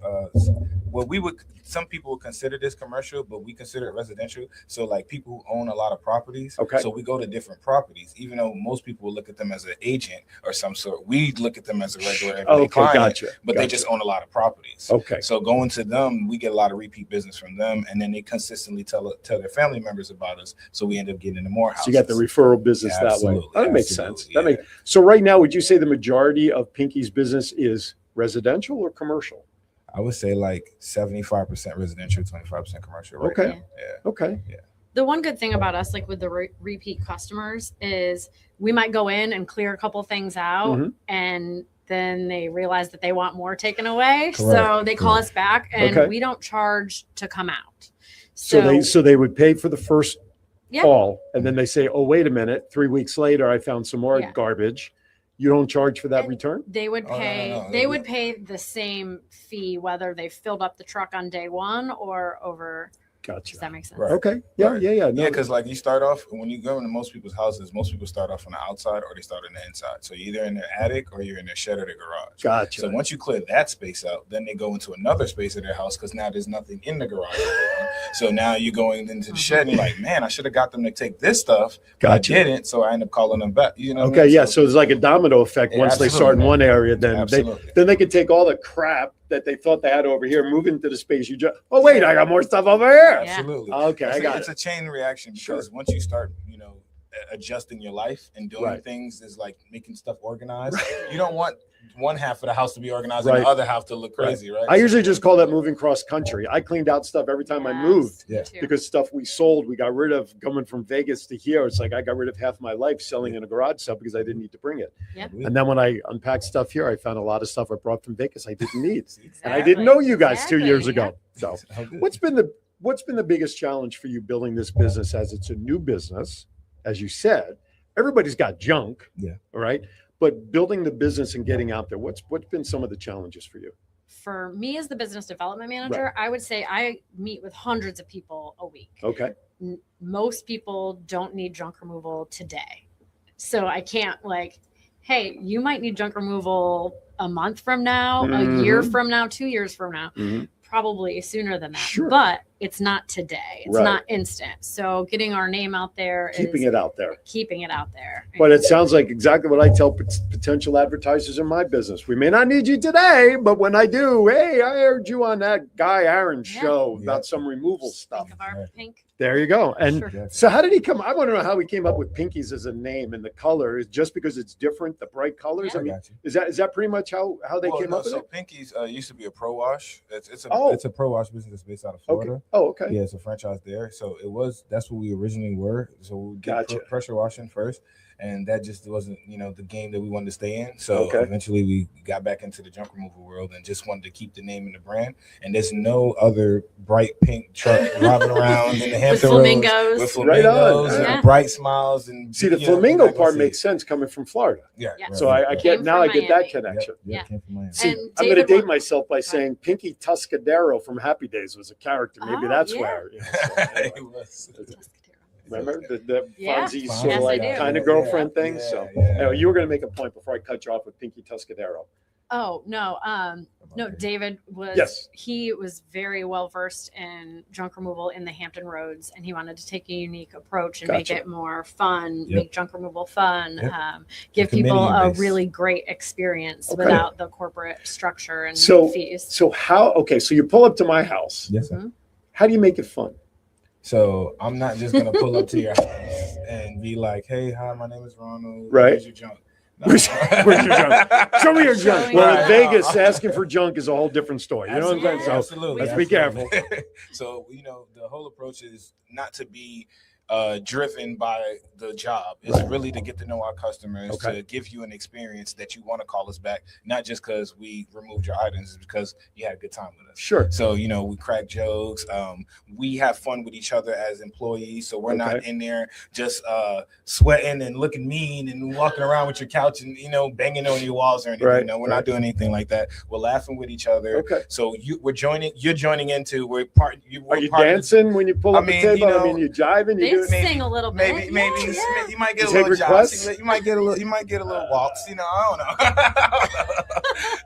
I: what we would, some people would consider this commercial, but we consider it residential. So like people who own a lot of properties.
B: Okay.
I: So we go to different properties, even though most people would look at them as an agent or some sort. We look at them as a regular everyday
B: Okay,
I: client,
B: gotcha.
I: but they just own a lot of properties.
B: Okay.
I: So going to them, we get a lot of repeat business from them, and then they consistently tell their family members about us. So we end up getting into more houses.
B: So you got the referral business that way.
I: Absolutely,
B: That makes
I: absolutely,
B: sense. That
I: yeah.
B: makes so. Right now, would you say the majority of Pinky's business is residential or commercial?
I: I would say like 75% residential, 25% commercial. Right
B: Okay.
I: now. Yeah.
B: Okay.
C: the one good thing about us, like with the repeat customers, is we might go in and clear a couple things out,
B: Mhm.
C: and then they realize that they want more taken away.
I: Correct,
C: So they call us back, and
B: Okay.
C: we don't charge to come out.
B: So they would pay for the first
C: Yeah.
B: call, and then they say, "Oh, wait a minute! 3 weeks later, I found some more
C: Yeah.
B: garbage." You don't charge for that
C: And
B: return?
C: They would
I: Oh, no,
C: pay.
I: no, no.
C: They would pay the same fee whether they filled up the truck on day one or over.
B: Gotcha.
C: Does that make sense?
I: Right.
B: Okay. Yeah.
I: Right.
B: Yeah. Yeah. No,
I: Yeah, because like you start off when you go into most people's houses, most people start off on the outside or they start on the inside. So you're either in their attic or you're in their shed or their garage.
B: Gotcha.
I: So once you clear that space out, then they go into another space of their house because now there's nothing in the garage anymore. So now you're going into the shed and you're like, man, I should have got them to take this stuff. But
B: Gotcha.
I: I didn't, so I end up calling them back. You know? what I
B: Okay.
I: mean?
B: Yeah. So it's like a domino effect.
I: Yeah,
B: Once they start in
I: absolutely.
B: one area, then
I: Absolutely.
B: they could take all the crap that they thought they had over here, move into the space you just. Oh wait, I got more stuff over here.
C: Yeah.
I: Absolutely.
B: Okay, I got
I: it's
B: it.
I: a chain reaction because once you start, adjusting your life and doing
B: Right.
I: things is like making stuff organized. You don't want one half of the house to be organized and
B: Right.
I: the other half to look crazy, right?
B: I usually just call that moving cross country. I cleaned out stuff every time I
C: Yes,
B: moved.
C: me
I: Yeah.
C: too.
B: Because stuff we sold, we got rid of coming from Vegas to here. It's like I got rid of half my life selling in a garage stuff because I didn't need to bring it. And then when I unpacked stuff here, I found a lot of stuff I brought from Vegas I didn't need. And I didn't know you guys 2 years
C: Exactly,
B: ago. So
I: How good.
B: what's been the biggest challenge for you building this business as it's a new business? As you said, everybody's got junk.
I: Yeah.
B: All right. But building the business and getting out there, what's been some of the challenges for you?
C: For me as the business development manager, I would say I meet with hundreds of people a week.
B: Okay.
C: Most people don't need junk removal today. So I can't hey, you might need junk removal a month from now, a year
B: Mhm.
C: from now, 2 years from now,
B: Mhm.
C: probably sooner than that.
B: Sure.
C: But it's not today. It's
B: Right.
C: not instant. So getting our name out there
B: Keeping
C: is
B: it out there.
C: keeping it out there.
B: But it sounds like exactly what I tell potential advertisers in my business. We may not need you today, but when I do, hey, I heard you on that guy Aaron's
C: Yeah.
B: show
I: Yeah.
B: about some removal stuff.
C: Think of our
I: Right.
C: pink.
B: There you go. And
C: Sure.
B: so how did he come? I want to know how he came up with Pinkies as a name and the color is just because it's different, the bright colors.
C: Yeah.
B: I mean,
I: Got you.
B: is that pretty much how they
I: Well,
B: came
I: no,
B: up with
I: so
B: it?
I: Pinky's used to be a pro wash. It's
B: Oh.
I: a pro wash business that's based out of
B: Okay.
I: Florida.
B: Oh, okay.
I: Yeah, it's a franchise there. So that's what we originally were. So we did
B: Gotcha.
I: pressure washing first, and that just wasn't, the game that we wanted to stay in. So
B: Okay.
I: eventually we got back into the junk removal world and just wanted to keep the name and the brand. And there's no other bright pink truck driving around in the Hampton Roads
C: flamingos.
I: with
B: Right on.
I: flamingos and
C: Yeah.
I: bright smiles and
B: See, the
I: you know, you're
B: flamingo
I: not gonna
B: part
I: see
B: makes
I: it.
B: sense coming from Florida.
I: Yeah.
C: Yeah.
B: So I
C: Came
B: get now
C: from
B: I get that
C: Miami.
B: connection.
C: Yeah.
I: Came from Miami.
B: See,
C: And
B: I'm going to
C: David
B: date
C: wa-
B: myself by saying Pinky Tuscadero from Happy Days was a character. Maybe
C: Oh,
B: that's
C: yeah.
B: where. So, anyway.
I: It was.
B: Remember the
C: Yeah.
B: Fonzie
I: Yes,
B: sort of
C: I
B: like
C: do.
B: kind of
I: Yeah,
B: girlfriend thing?
I: yeah,
B: So
I: yeah.
B: anyway, you were going to make a point before I cut you off with Pinky Tuscadero.
C: Oh no, no. David was.
B: Yes.
C: He was very well versed in junk removal in the Hampton Roads, and he wanted to take a unique approach and make
B: Gotcha.
C: it more fun,
I: Yep.
C: make junk removal fun,
I: Yep.
C: give people a
I: community-based.
C: really great experience
B: Okay.
C: without the corporate structure and
B: So-
C: fees.
B: So so you pull up to my house.
I: Yes, sir.
C: Mhm.
B: How do you make it fun?
I: So I'm not just gonna pull up to your house and be like, "Hey, hi, my name is Ronald.
B: Right.
I: Here's your junk."
B: Where's your junk? Show me your junk.
C: Showing
B: Well,
C: it.
B: in Vegas, asking for junk is a whole different story. You know what I'm saying? So
I: Absolutely.
B: let's be careful.
I: So, the whole approach is not to be driven by the job. It's really to get to know our customers, to give you an experience that you want to call us back, not just because we removed your items, it's because you had a good time with us.
B: Sure.
I: So, we crack jokes. We have fun with each other as employees. So we're not in there just sweating and looking mean and walking around with your couch and, banging on your walls or anything.
B: Right.
I: No, we're not doing anything like that. We're laughing with each other.
B: Okay.
I: So you're joining into, we're part.
B: Are you dancing when you pull up the table? You jiving?
C: They sing a little bit.
I: Maybe
C: Yeah.
I: you might get
B: You
I: a
B: take
I: little
B: requests?
I: jive. You might get a little waltz. I don't know.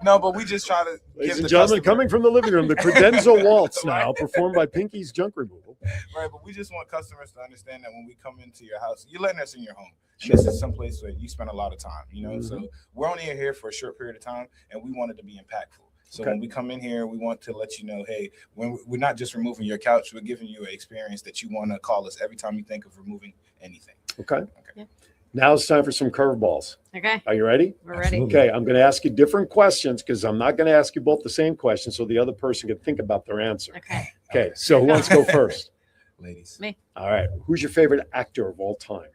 I: No, but we just try to
B: Ladies
I: give
B: and
I: the
B: gentlemen,
I: customer-
B: coming from the living room, the Credenza Waltz now, performed by Pinky's Junk Removal.
I: Right, but we just want customers to understand that when we come into your house, you're letting us in your home. This is someplace where you spend a lot of time, So we're only here for a short period of time, and we want it to be impactful. So when we come in here, we want to let you know, hey, when we're not just removing your couch, we're giving you an experience that you want to call us every time you think of removing anything.
B: Okay.
C: Yeah.
B: Now it's time for some curveballs.
C: Okay,
B: Are you ready?
C: we're ready.
I: Absolutely.
B: Okay, I'm going to ask you different questions because I'm not going to ask you both the same question so the other person can think about their answer.
C: Okay.
B: Okay, so who wants to go first?
I: Ladies.
C: Me.
B: All right. Who's your favorite actor of all time?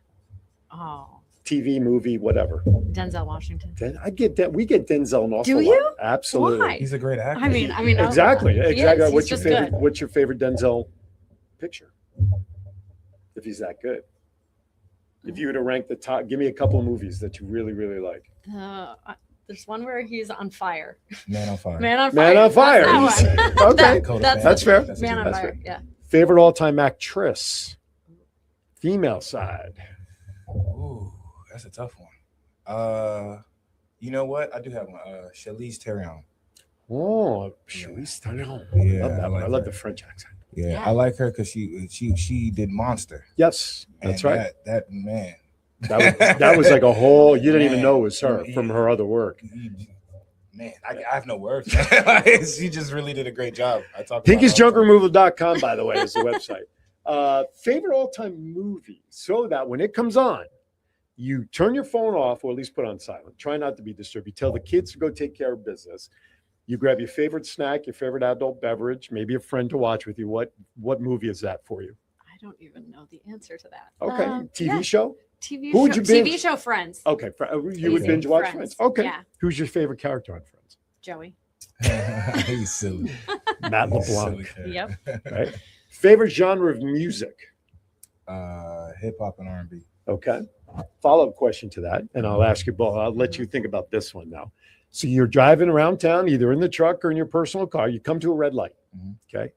C: Oh,
B: TV, movie, whatever.
C: Denzel Washington.
B: I get that. We get Denzel an awful
C: Do
B: lot.
C: you?
B: Absolutely.
C: Why?
I: He's a great actor.
C: I mean,
B: Exactly.
C: he
B: Exactly.
C: is.
B: What's
C: He's
B: your
C: just
B: favorite?
C: good.
B: What's your favorite Denzel picture? If he's that good. If you were to rank the top, give me a couple of movies that you really, really like.
C: There's one where he's on fire.
I: Man on Fire.
C: Man on Fire.
B: Man on Fire.
C: That's that one.
B: Okay. That's fair.
C: Man on
B: That's
C: Fire.
B: fair.
C: Yeah.
B: Favorite all-time actress, female side.
I: Ooh, that's a tough one. You know what? I do have one. Charlize Theron.
B: Oh, Charlize Theron.
I: Yeah,
B: I love that one. I love
I: her.
B: the French accent.
I: Yeah,
C: Yeah.
I: I like her because she did Monster.
B: Yes, that's
I: And
B: right.
I: That man.
B: That was like a whole. You didn't even
I: Man.
B: know it was her from her other work.
I: Man, I have no words. She just really did a great job. I talk.
B: Pinky'sJunkRemoval.com, by the way, is the website. Favorite all-time movie, so that when it comes on, you turn your phone off or at least put on silent. Try not to be disturbed. You tell the kids to go take care of business. You grab your favorite snack, your favorite adult beverage, maybe a friend to watch with you. What movie is that for you?
C: I don't even know the answer to that.
B: Okay, TV
C: Yeah.
B: show.
C: TV
B: Who would
C: show.
B: you binge?
C: TV show Friends.
B: Okay, you would
C: Easy.
B: binge watch
C: Friends.
B: Friends. Okay,
C: Yeah.
B: who's your favorite character on Friends?
C: Joey.
I: He's silly.
B: Matt
I: He's
B: LeBlanc.
I: silly.
C: Yep.
B: Right. Favorite genre of music.
I: Hip hop and R&B.
B: Okay. Follow-up question to that, and I'll ask you both. I'll let you think about this one now. So you're driving around town, either in the truck or in your personal car. You come to a red light.
I: Mhm.
B: Okay.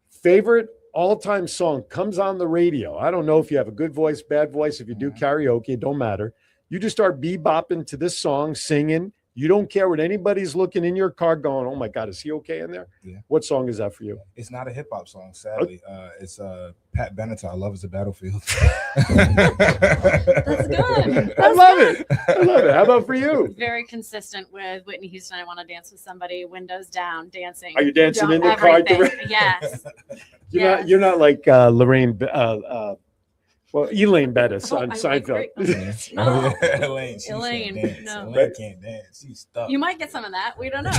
B: Favorite all-time song comes on the radio. I don't know if you have a good voice, bad voice. If you do karaoke, it don't matter. You just start bebopping to this song, singing. You don't care what anybody's looking in your car going, oh my God, is he okay in there?
I: Yeah.
B: What song is that for you?
I: It's not a hip hop song, sadly. It's Pat Benatar. Love is a Battlefield.
C: That's good.
B: I love it. I love it. How about for you?
C: Very consistent with Whitney Houston. I want to dance with somebody. Windows down, dancing.
B: Are you dancing in the car
C: everything.
B: direct-
C: Yes.
B: You're not like Elaine Bettis
C: Oh,
B: on
C: I like
B: Seinfeld.
C: great- No.
I: Elaine, she
C: Elaine,
I: can't dance.
C: no.
I: Elaine can't dance. She's stuck.
C: You might get some of that. We don't know.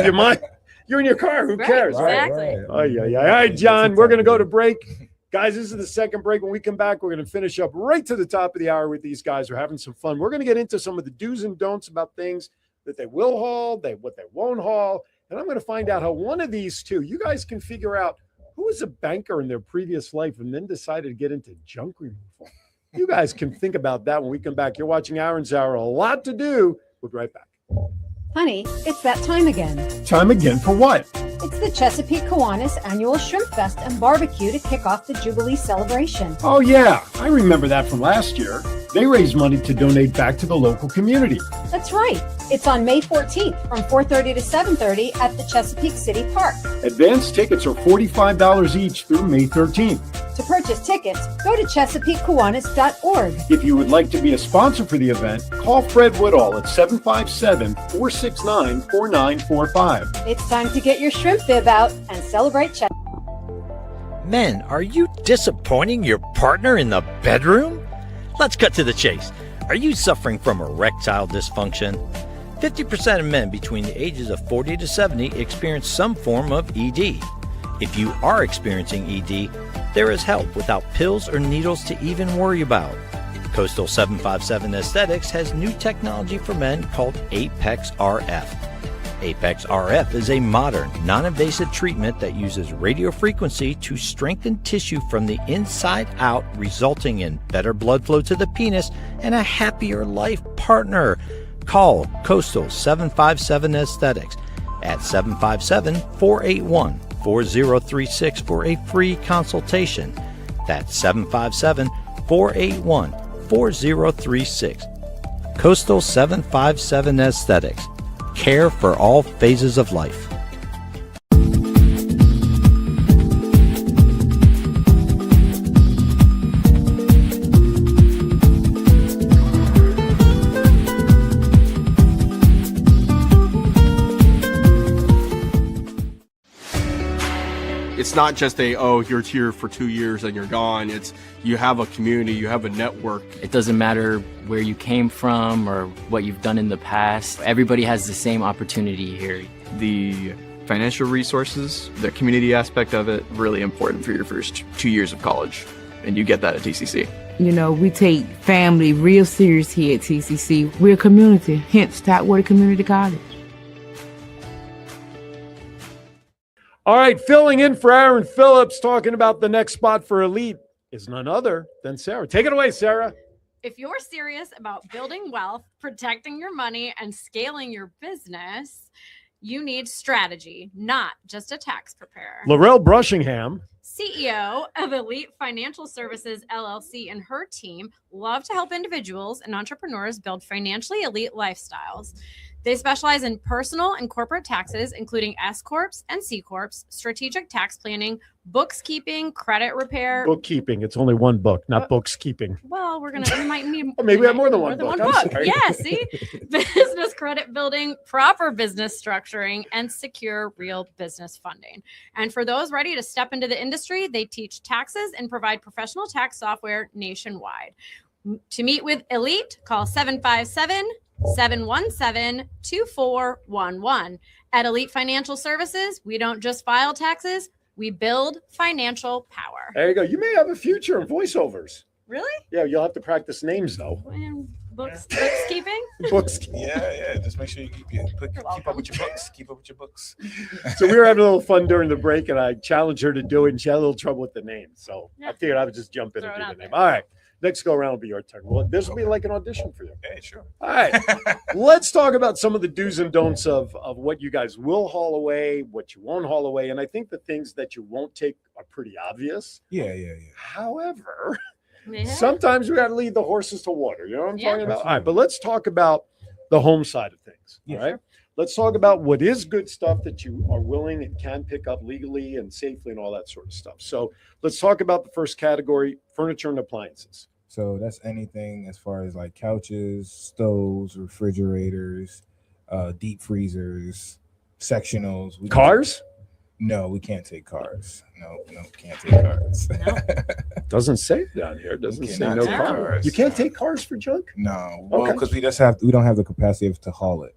B: You might. You're in your car. Who
C: Right,
B: cares?
C: exactly.
B: Oh, yeah. All right, John, we're going to go to break. Guys, this is the second break. When we come back, we're going to finish up right to the top of the hour with these guys. We're having some fun. We're going to get into some of the do's and don'ts about things that they will haul, what they won't haul. And I'm going to find out how one of these two, you guys can figure out who was a banker in their previous life and then decided to get into junk removal. You guys can think about that when we come back. You're watching Aaron's Hour. A lot to do. We'll be right back.
H: Honey, it's that time again.
B: Time again for what?
H: It's the Chesapeake Kiwanis Annual Shrimp Fest and Barbecue to kick off the Jubilee celebration.
B: Oh, yeah. I remember that from last year. They raised money to donate back to the local community.
H: That's right. It's on May 14th from 4:30 to 7:30 at the Chesapeake City Park.
B: Advance tickets are $45 each through May 13th.
H: To purchase tickets, go to ChesapeakeKiwanis.org.
B: If you would like to be a sponsor for the event, call Fred Woodall at 757-469-4945.
H: It's time to get your shrimp bib out and celebrate Chesapeake.
G: Men, are you disappointing your partner in the bedroom? Let's cut to the chase. Are you suffering from erectile dysfunction? 50% of men between the ages of 40 to 70 experience some form of ED. If you are experiencing ED, there is help without pills or needles to even worry about. Coastal 757 Aesthetics has new technology for men called Apex RF. Apex RF is a modern, non-invasive treatment that uses radio frequency to strengthen tissue from the inside out, resulting in better blood flow to the penis and a happier life partner. Call Coastal 757 Aesthetics at 757-481-4036 for a free consultation. That's 757-481-4036. Coastal 757 Aesthetics. Care for all phases of life.
A: It's not just you're here for 2 years and you're gone. It's you have a community, you have a network.
J: It doesn't matter where you came from or what you've done in the past. Everybody has the same opportunity here.
K: The financial resources, the community aspect of it, really important for your first 2 years of college. And you get that at TCC.
L: You know, we take family real serious here at TCC. We're a community, hence Tidewater Community College.
B: All right, filling in for Aaron Phillips, talking about the next spot for Elite is none other than Sarah. Take it away, Sarah.
C: If you're serious about building wealth, protecting your money, and scaling your business, you need strategy, not just a tax preparer.
B: Laurel Brushingham,
C: CEO of Elite Financial Services, LLC, and her team love to help individuals and entrepreneurs build financially elite lifestyles. They specialize in personal and corporate taxes, including S Corps and C Corps, strategic tax planning, bookkeeping, credit repair.
B: Bookkeeping. It's only one book, not books keeping.
C: Well, we might need
B: maybe we have more than one book.
C: Yeah, see? Business credit building, proper business structuring, and secure real business funding. And for those ready to step into the industry, they teach taxes and provide professional tax software nationwide. To meet with Elite, call 757-717-2411. At Elite Financial Services, we don't just file taxes, we build financial power.
B: There you go. You may have a future in voiceovers.
C: Really?
B: Yeah, you'll have to practice names, though.
C: And bookkeeping?
B: Books.
F: Yeah. Just make sure you keep up with your books. Keep up with your books.
B: So we were having a little fun during the break, and I challenged her to do it, and she had a little trouble with the name. So I figured I would just jump in and do the name. All right. Next go around will be your turn. Well, this will be like an audition for you.
F: Hey, sure.
B: All right. Let's talk about some of the do's and don'ts of what you guys will haul away, what you won't haul away. And I think the things that you won't take are pretty obvious.
F: Yeah.
B: However, sometimes we got to lead the horses to water. You know what I'm talking about? All right. But let's talk about the home side of things.
F: Yeah,
B: all right. Sure. Let's talk about what is good stuff that you are willing and can pick up legally and safely and all that sort of stuff. So let's talk about the first category, furniture and appliances.
I: So that's anything as far as like couches, stoves, refrigerators, deep freezers, sectionals.
B: Cars?
I: No, we can't take cars. No, can't take cars.
B: Doesn't say down here. Doesn't say no cars. You can't take cars for junk?
I: No. Well, because we don't have the capacity to haul it.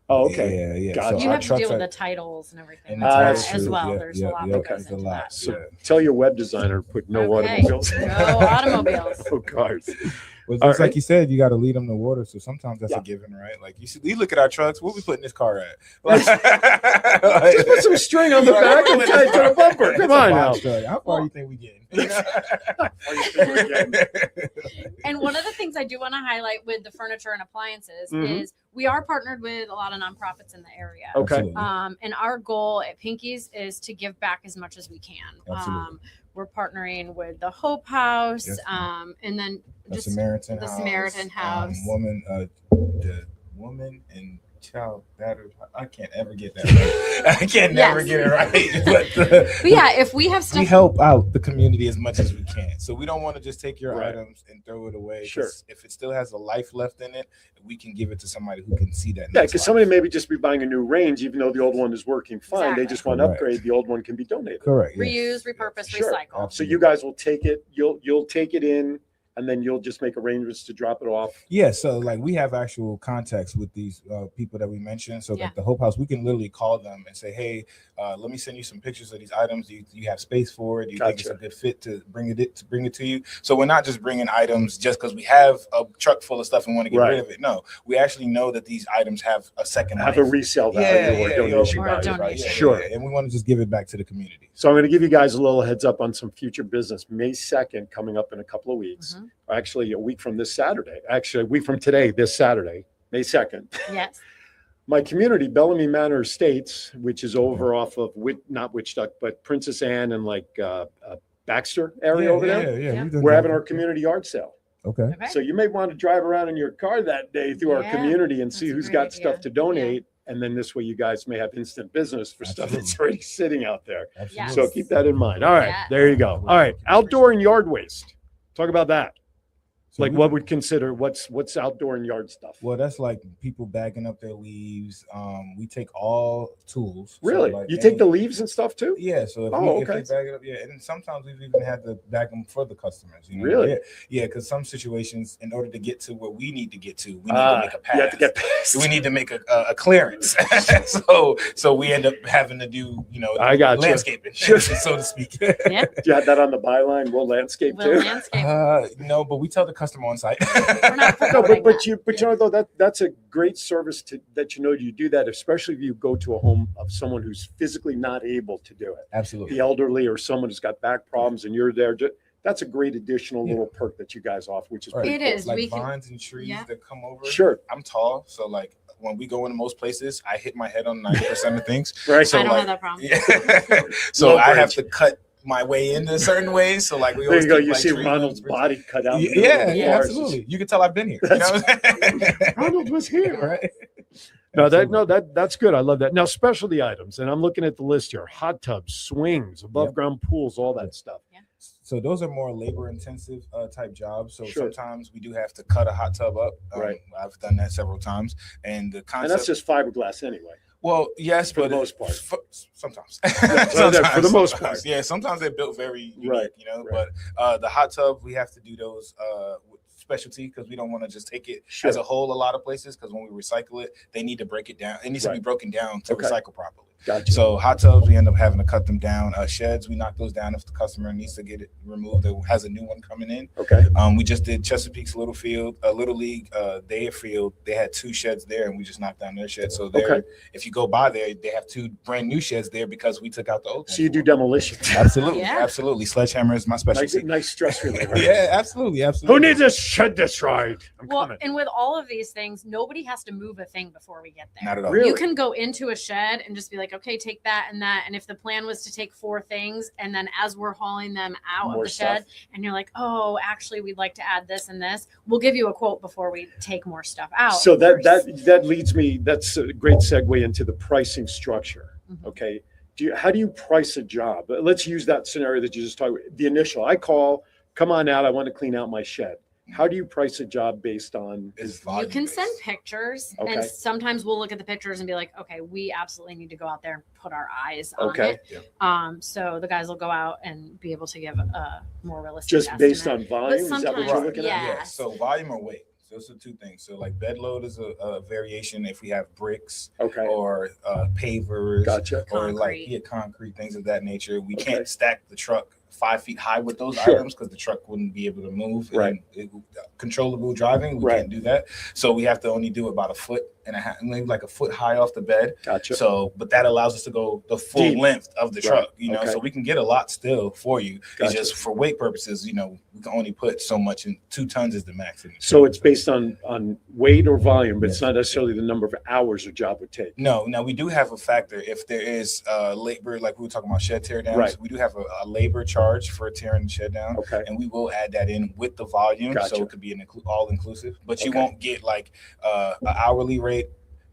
B: Oh, okay.
I: Yeah.
B: Gotcha.
C: So you have to deal with the titles and everything as well. There's a lot that goes into that.
B: So tell your web designer put no automobiles.
C: No automobiles.
B: No cars.
I: Well, just like you said, you got to lead them to water. So sometimes that's a given, right? Like you look at our trucks. What we putting this car at?
B: Just put some string on the back and tie it to the bumper. Come on now.
I: How far do you think we getting?
C: And one of the things I do want to highlight with the furniture and appliances is we are partnered with a lot of nonprofits in the area.
B: Okay.
C: And our goal at Pinkies is to give back as much as we can. We're partnering with the Hope House, and then
I: the Samaritan
C: House.
I: The woman and child battered. I can't ever get that right. I can't never get it right.
C: But yeah, if we have stuff,
I: we help out the community as much as we can. So we don't want to just take your items and throw it away.
B: Sure.
I: If it still has a life left in it, we can give it to somebody who can see that.
B: Yeah, because somebody maybe just be buying a new range, even though the old one is working fine. Exactly. They just want to upgrade. The old one can be donated.
I: Correct.
C: Reuse, repurpose, recycle.
B: So you guys will take it. You'll take it in and then you'll just make arrangements to drop it off.
I: Yeah, so like we have actual contacts with these people that we mentioned. So
C: Yeah.
I: like the Hope House, we can literally call them and say, hey, let me send you some pictures of these items. Do you have space for it? Do you think it's a good fit to bring it to you? So we're not just bringing items just because we have a truck full of stuff and want to get rid of it. No, we actually know that these items have a second
B: Have
I: life.
B: a resale value or donation
C: Or a
B: value.
C: donation.
B: Sure.
I: And we want to just give it back to the community.
B: So I'm going to give you guys a little heads up on some future business. May 2nd, coming up in a couple of weeks. Actually, a week from this Saturday. Actually, a week from today, this Saturday, May 2nd.
C: Yes.
B: My community, Bellamy Manor Estates, which is over off of not Wichita, but Princess Anne and like Baxter area over there.
I: Yeah.
B: We're having our community yard sale.
I: Okay.
B: So you may want to drive around in your car that day through our
C: Yeah,
B: community and see
C: that's a
B: who's
C: great
B: got
C: idea.
B: stuff to donate. And then this way you guys may have instant business for stuff that's already sitting out there.
C: Yes.
B: So keep that in mind. All right,
C: Yes.
B: there you go. All right, outdoor and yard waste. Talk about that. Like what would consider what's outdoor and yard stuff?
I: Well, that's like people bagging up their leaves. We take all tools. So,
B: Really?
I: like,
B: You take the leaves and stuff too?
I: Yeah. So if, if they bag it up, and sometimes we've even had to bag them for the customers. You know?
B: Really?
I: Yeah. Because some situations, in order to get to where we need to get to, we need to make a path.
B: You have to get past.
I: We need to make a clearance. so we end up having to do,
B: I got
I: landscaping,
B: you.
I: so to speak.
C: Yeah.
B: You had that on the byline. We'll landscape
C: We'll
B: too.
C: landscape.
I: No, but we tell the customer on site.
B: No, but you know though that's a great service that you do that, especially if you go to a home of someone who's physically not able to do it.
I: Absolutely.
B: The elderly or someone who's got back problems and you're there. That's a great additional little perk that you guys offer, which is pretty
C: It
B: cool.
C: is.
I: Like
C: We can-
I: vines and trees that come over.
B: Sure.
I: I'm tall, so like when we go into most places, I hit my head on 90% of things.
B: Right.
I: So
C: I don't
I: like,
C: have that problem.
I: Yeah. So
B: Low
I: I have
B: bridge.
I: to cut my way into certain ways. So like we
B: There
I: always
B: you go.
I: keep,
B: You
I: like,
B: see
I: tree
B: Ronald's
I: limbs.
B: body cut out. in the
I: Yeah,
B: middle of the
I: yeah,
B: forest.
I: absolutely. You can tell I've been here. You know what I'm saying?
B: Ronald was here.
I: Right.
B: That's good. I love that. Now, specialty items, and I'm looking at the list here: hot tubs, swings, above ground pools, all that stuff.
I: So those are more labor intensive type jobs. So
B: Sure.
I: sometimes we do have to cut a hot tub up.
B: Right.
I: I've done that several times. And the concept.
B: And that's just fiberglass anyway.
I: Well, yes,
B: For
I: but
B: the most part.
I: Sometimes.
B: For the most part.
I: Yeah, sometimes they're built very unique,
B: Right,
I: But the hot tub, we have to do those with specialty because we don't want to just take it
B: Sure.
I: as a whole. A lot of places, because when we recycle it, they need to break it down. It needs to be broken down to
B: Okay.
I: recycle properly.
B: Gotcha.
I: So hot tubs, we end up having to cut them down. Sheds, we knock those down if the customer needs to get it removed or has a new one coming in.
B: Okay.
I: We just did Chesapeake's Little League, their field. They had 2 sheds there, and we just knocked down their shed. So
B: Okay.
I: if you go by there, they have 2 brand new sheds there because we took out the old.
B: So you do demolition.
I: Absolutely,
C: Yeah.
I: absolutely. Sledgehammer is my specialty.
B: Nice stress reliever.
I: Yeah, absolutely.
B: Who needs a shed destroyed? I'm
C: Well,
B: coming.
C: and with all of these things, nobody has to move a thing before we get there.
I: Not at all.
B: Really?
C: You can go into a shed and just be like, okay, take that and that. And if the plan was to take 4 things, and then as we're hauling them out
B: More
C: of the shed,
B: stuff.
C: and you're like, oh, actually, we'd like to add this and this, we'll give you a quote before we take more stuff out.
B: So
C: first.
B: that leads me. That's a great segue into the pricing structure.
C: Mhm.
B: Okay. How do you price a job? Let's use that scenario that you just talked about. The initial, I call, come on out. I want to clean out my shed. How do you price a job based on?
I: It's
C: You
I: volume
C: can
I: based.
C: send pictures,
B: Okay.
C: and sometimes we'll look at the pictures and be like, okay, we absolutely need to go out there and put our eyes on
B: Okay.
C: it. So the guys will go out and be able to give a more realistic
B: Just based
C: estimate.
B: on volume? Is that what
C: sometimes-
B: you're looking
C: yeah.
B: at?
I: Yeah. So volume or weight. Those are 2 things. So like bed load is a variation if we have bricks
B: Okay.
I: or pavers
B: Gotcha.
I: or like
C: Concrete.
I: concrete, things of that nature. We
B: Okay.
I: can't stack the truck 5 feet high with those
B: Sure.
I: items because the truck wouldn't be able to move.
B: Right.
I: Controllable driving, we
B: Right.
I: can't do that. So we have to only do about 1.5 feet, maybe like a foot high off the bed.
B: Gotcha.
I: So, but that allows us to go the full
B: Deep.
I: length of the
B: Right.
I: truck,
B: Okay.
I: so we can get a lot still for you.
B: Gotcha.
I: It's just for weight purposes, we can only put so much in. 2 tons is the max.
B: So it's based on weight or volume, but it's not necessarily the number of hours a job would take.
I: No, now we do have a factor. If there is labor, like we were talking about shed tear downs,
B: Right.
I: we do have a labor charge for tearing the shed down.
B: Okay.
I: And we will add that in with the volume.
B: Gotcha.
I: So it could be an all inclusive, but you
B: Okay.
I: won't get like an hourly rate.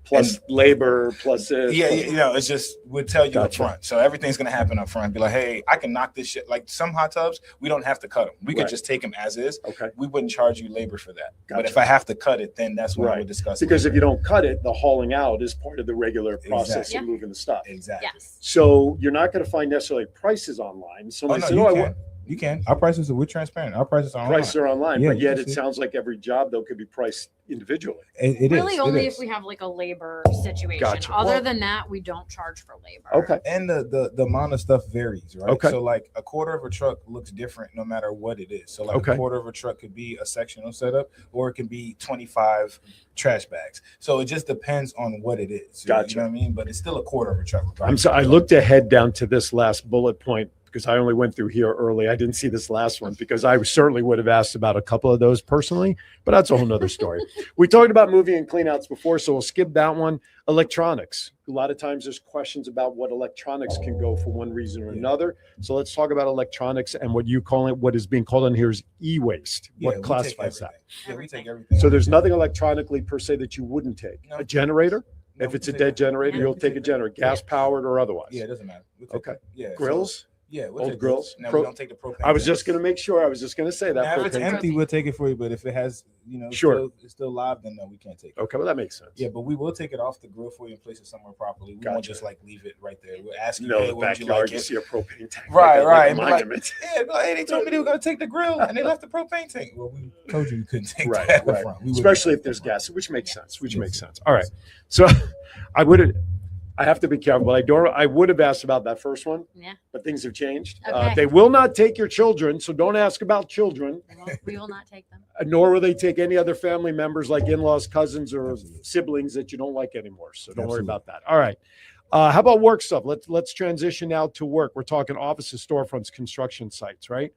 B: Plus labor, plus this.
I: Yeah,
B: plus-
I: it's just we'll tell you up
B: Gotcha.
I: front. So everything's gonna happen up front. Be like, hey, I can knock this shit. Like some hot tubs, we don't have to cut them. We could
B: Right.
I: just take them as is.
B: Okay.
I: We wouldn't charge you labor for that. But
B: Gotcha.
I: if I have to cut it, then that's when
B: Right.
I: we'll discuss.
B: Because if
I: labor.
B: you don't cut it, the hauling out is part of the regular process
I: Exactly.
B: of moving the stuff.
I: Exactly.
C: Yes.
B: So you're not going to find necessarily prices online. Someone
I: no,
B: said,
I: you
B: "Oh,
I: can. You can. Our prices are, we're transparent. Our prices are online.
B: Prices are online,
I: Yeah,
B: but
I: you
B: yet
I: can
B: it
I: see.
B: sounds like every job though could be priced individually.
I: It
C: Really
I: is.
C: only
I: It
C: if
I: is.
C: we have like a labor situation.
B: Gotcha.
C: Other
I: Well-
C: than that, we don't charge for labor.
B: Okay.
I: And the amount of stuff varies, right?
B: Okay.
I: So like a quarter of a truck looks different no matter what it is. So like
B: Okay.
I: a quarter of a truck could be a sectional setup, or it can be 25 trash bags. So it just depends on what it is.
B: Gotcha.
I: You know what I mean? But it's still a quarter of a truck.
B: I'm sorry. I looked ahead down to this last bullet point because I only went through here early. I didn't see this last one because I certainly would have asked about a couple of those personally, but that's a whole nother story. We talked about moving and cleanouts before, so we'll skip that one. Electronics. A lot of times there's questions about what electronics can go for one reason or another. So let's talk about electronics and what you call it, what is being called in here is e-waste.
I: Yeah, we
B: What
I: take
B: classifies that?
I: everything. Yeah, we take everything.
B: So there's nothing electronically per se that you wouldn't take.
I: No.
B: A generator?
I: No,
B: If
I: we
B: it's a
I: take
B: dead
I: it.
B: generator,
I: Yeah,
B: you'll
I: we
B: take a
I: it.
B: generator, gas powered or otherwise.
I: Yeah, it doesn't matter. We'll take
B: Okay.
I: it. Yeah. so-
B: Grills?
I: yeah, we'll
B: Old
I: take
B: grills?
I: No,
B: Pro-
I: we don't take the propane.
B: I was just
I: tanks.
B: going to make sure. I was just going to say that.
I: Now, if it's
B: propane-
I: empty, we'll take it for you. But if it has,
B: Sure.
I: it's still live, then no, we can't take it.
B: Okay, well, that makes sense.
I: Yeah, but we will take it off the grill for you and place it somewhere properly. We won't
B: Gotcha.
I: just like leave it right there. We'll ask you,
B: No,
I: hey,
B: the
I: what would you
B: backyard,
I: like
B: you
I: it?
B: see a propane tank.
I: Right,
B: like a
I: right. And be like,
B: monument.
I: yeah, but, hey, they told me they were gonna take the grill and they left the propane tank. Well, we told you couldn't take
B: Right,
I: that
B: right.
I: front. We wouldn't
B: Especially
I: take
B: if there's
I: that front.
B: gas, which makes sense. Which
I: Yes.
B: makes sense. All right. So I have to be careful, but I would have asked about that first one,
C: Yeah.
B: but things have changed.
C: Okay.
B: They will not take your children, so don't ask about children,
C: We will not take them.
B: nor will they take any other family members like in-laws, cousins, or siblings that you don't like anymore. So don't worry
I: Absolutely.
B: about that. All right. How about work stuff? Let's transition now to work. We're talking offices, storefronts, construction sites, right?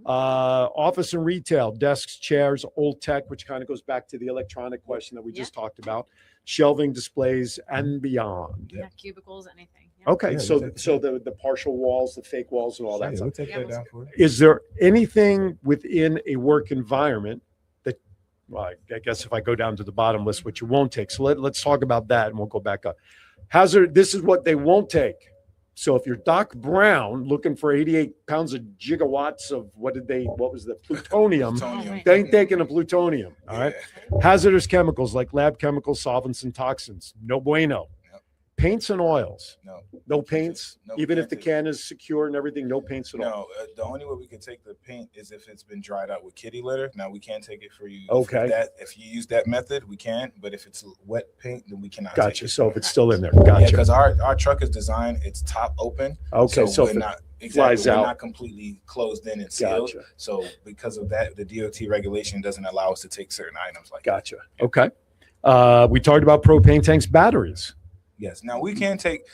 B: Office and retail, desks, chairs, old tech, which kind of goes back to the electronic question that we just talked about, shelving, displays, and beyond.
C: Yeah, cubicles, anything. Yeah.
B: Okay,
I: Yeah,
B: so
I: that's
B: the partial walls, the fake walls, and all that
I: Yeah,
B: stuff.
I: we'll take
C: Yeah,
I: that
C: we'll
I: down for you.
B: Is there anything within a work environment that, well, I guess if I go down to the bottom list, what you won't take. So let's talk about that and we'll go back up. Hazard, this is what they won't take. So if you're Doc Brown looking for 88 pounds of gigawatts of what was the plutonium,
I: Plutonium.
B: they ain't taking the plutonium. All right. Hazardous chemicals like lab chemicals, solvents, and toxins. No bueno.
I: Yep.
B: Paints and oils.
I: No.
B: No paints.
I: No,
B: Even if
I: can't
B: the
I: take-
B: can is secure and everything, no paints at all.
I: No, the only way we can take the paint is if it's been dried out with kitty litter. Now we can't take it for you.
B: Okay.
I: If you use that method, we can. But if it's wet paint, then we cannot.
B: Gotcha.
I: Take it.
B: So if it's still in there,
I: Yeah,
B: gotcha.
I: because our truck is designed, it's top open.
B: Okay, so
I: we're
B: if it
I: not
B: flies
I: we're
B: out.
I: not completely closed in and sealed.
B: Gotcha.
I: So because of that, the DOT regulation doesn't allow us to take certain items like that.
B: Gotcha. Okay. We talked about propane tanks, batteries.
I: Yes. Now we can't take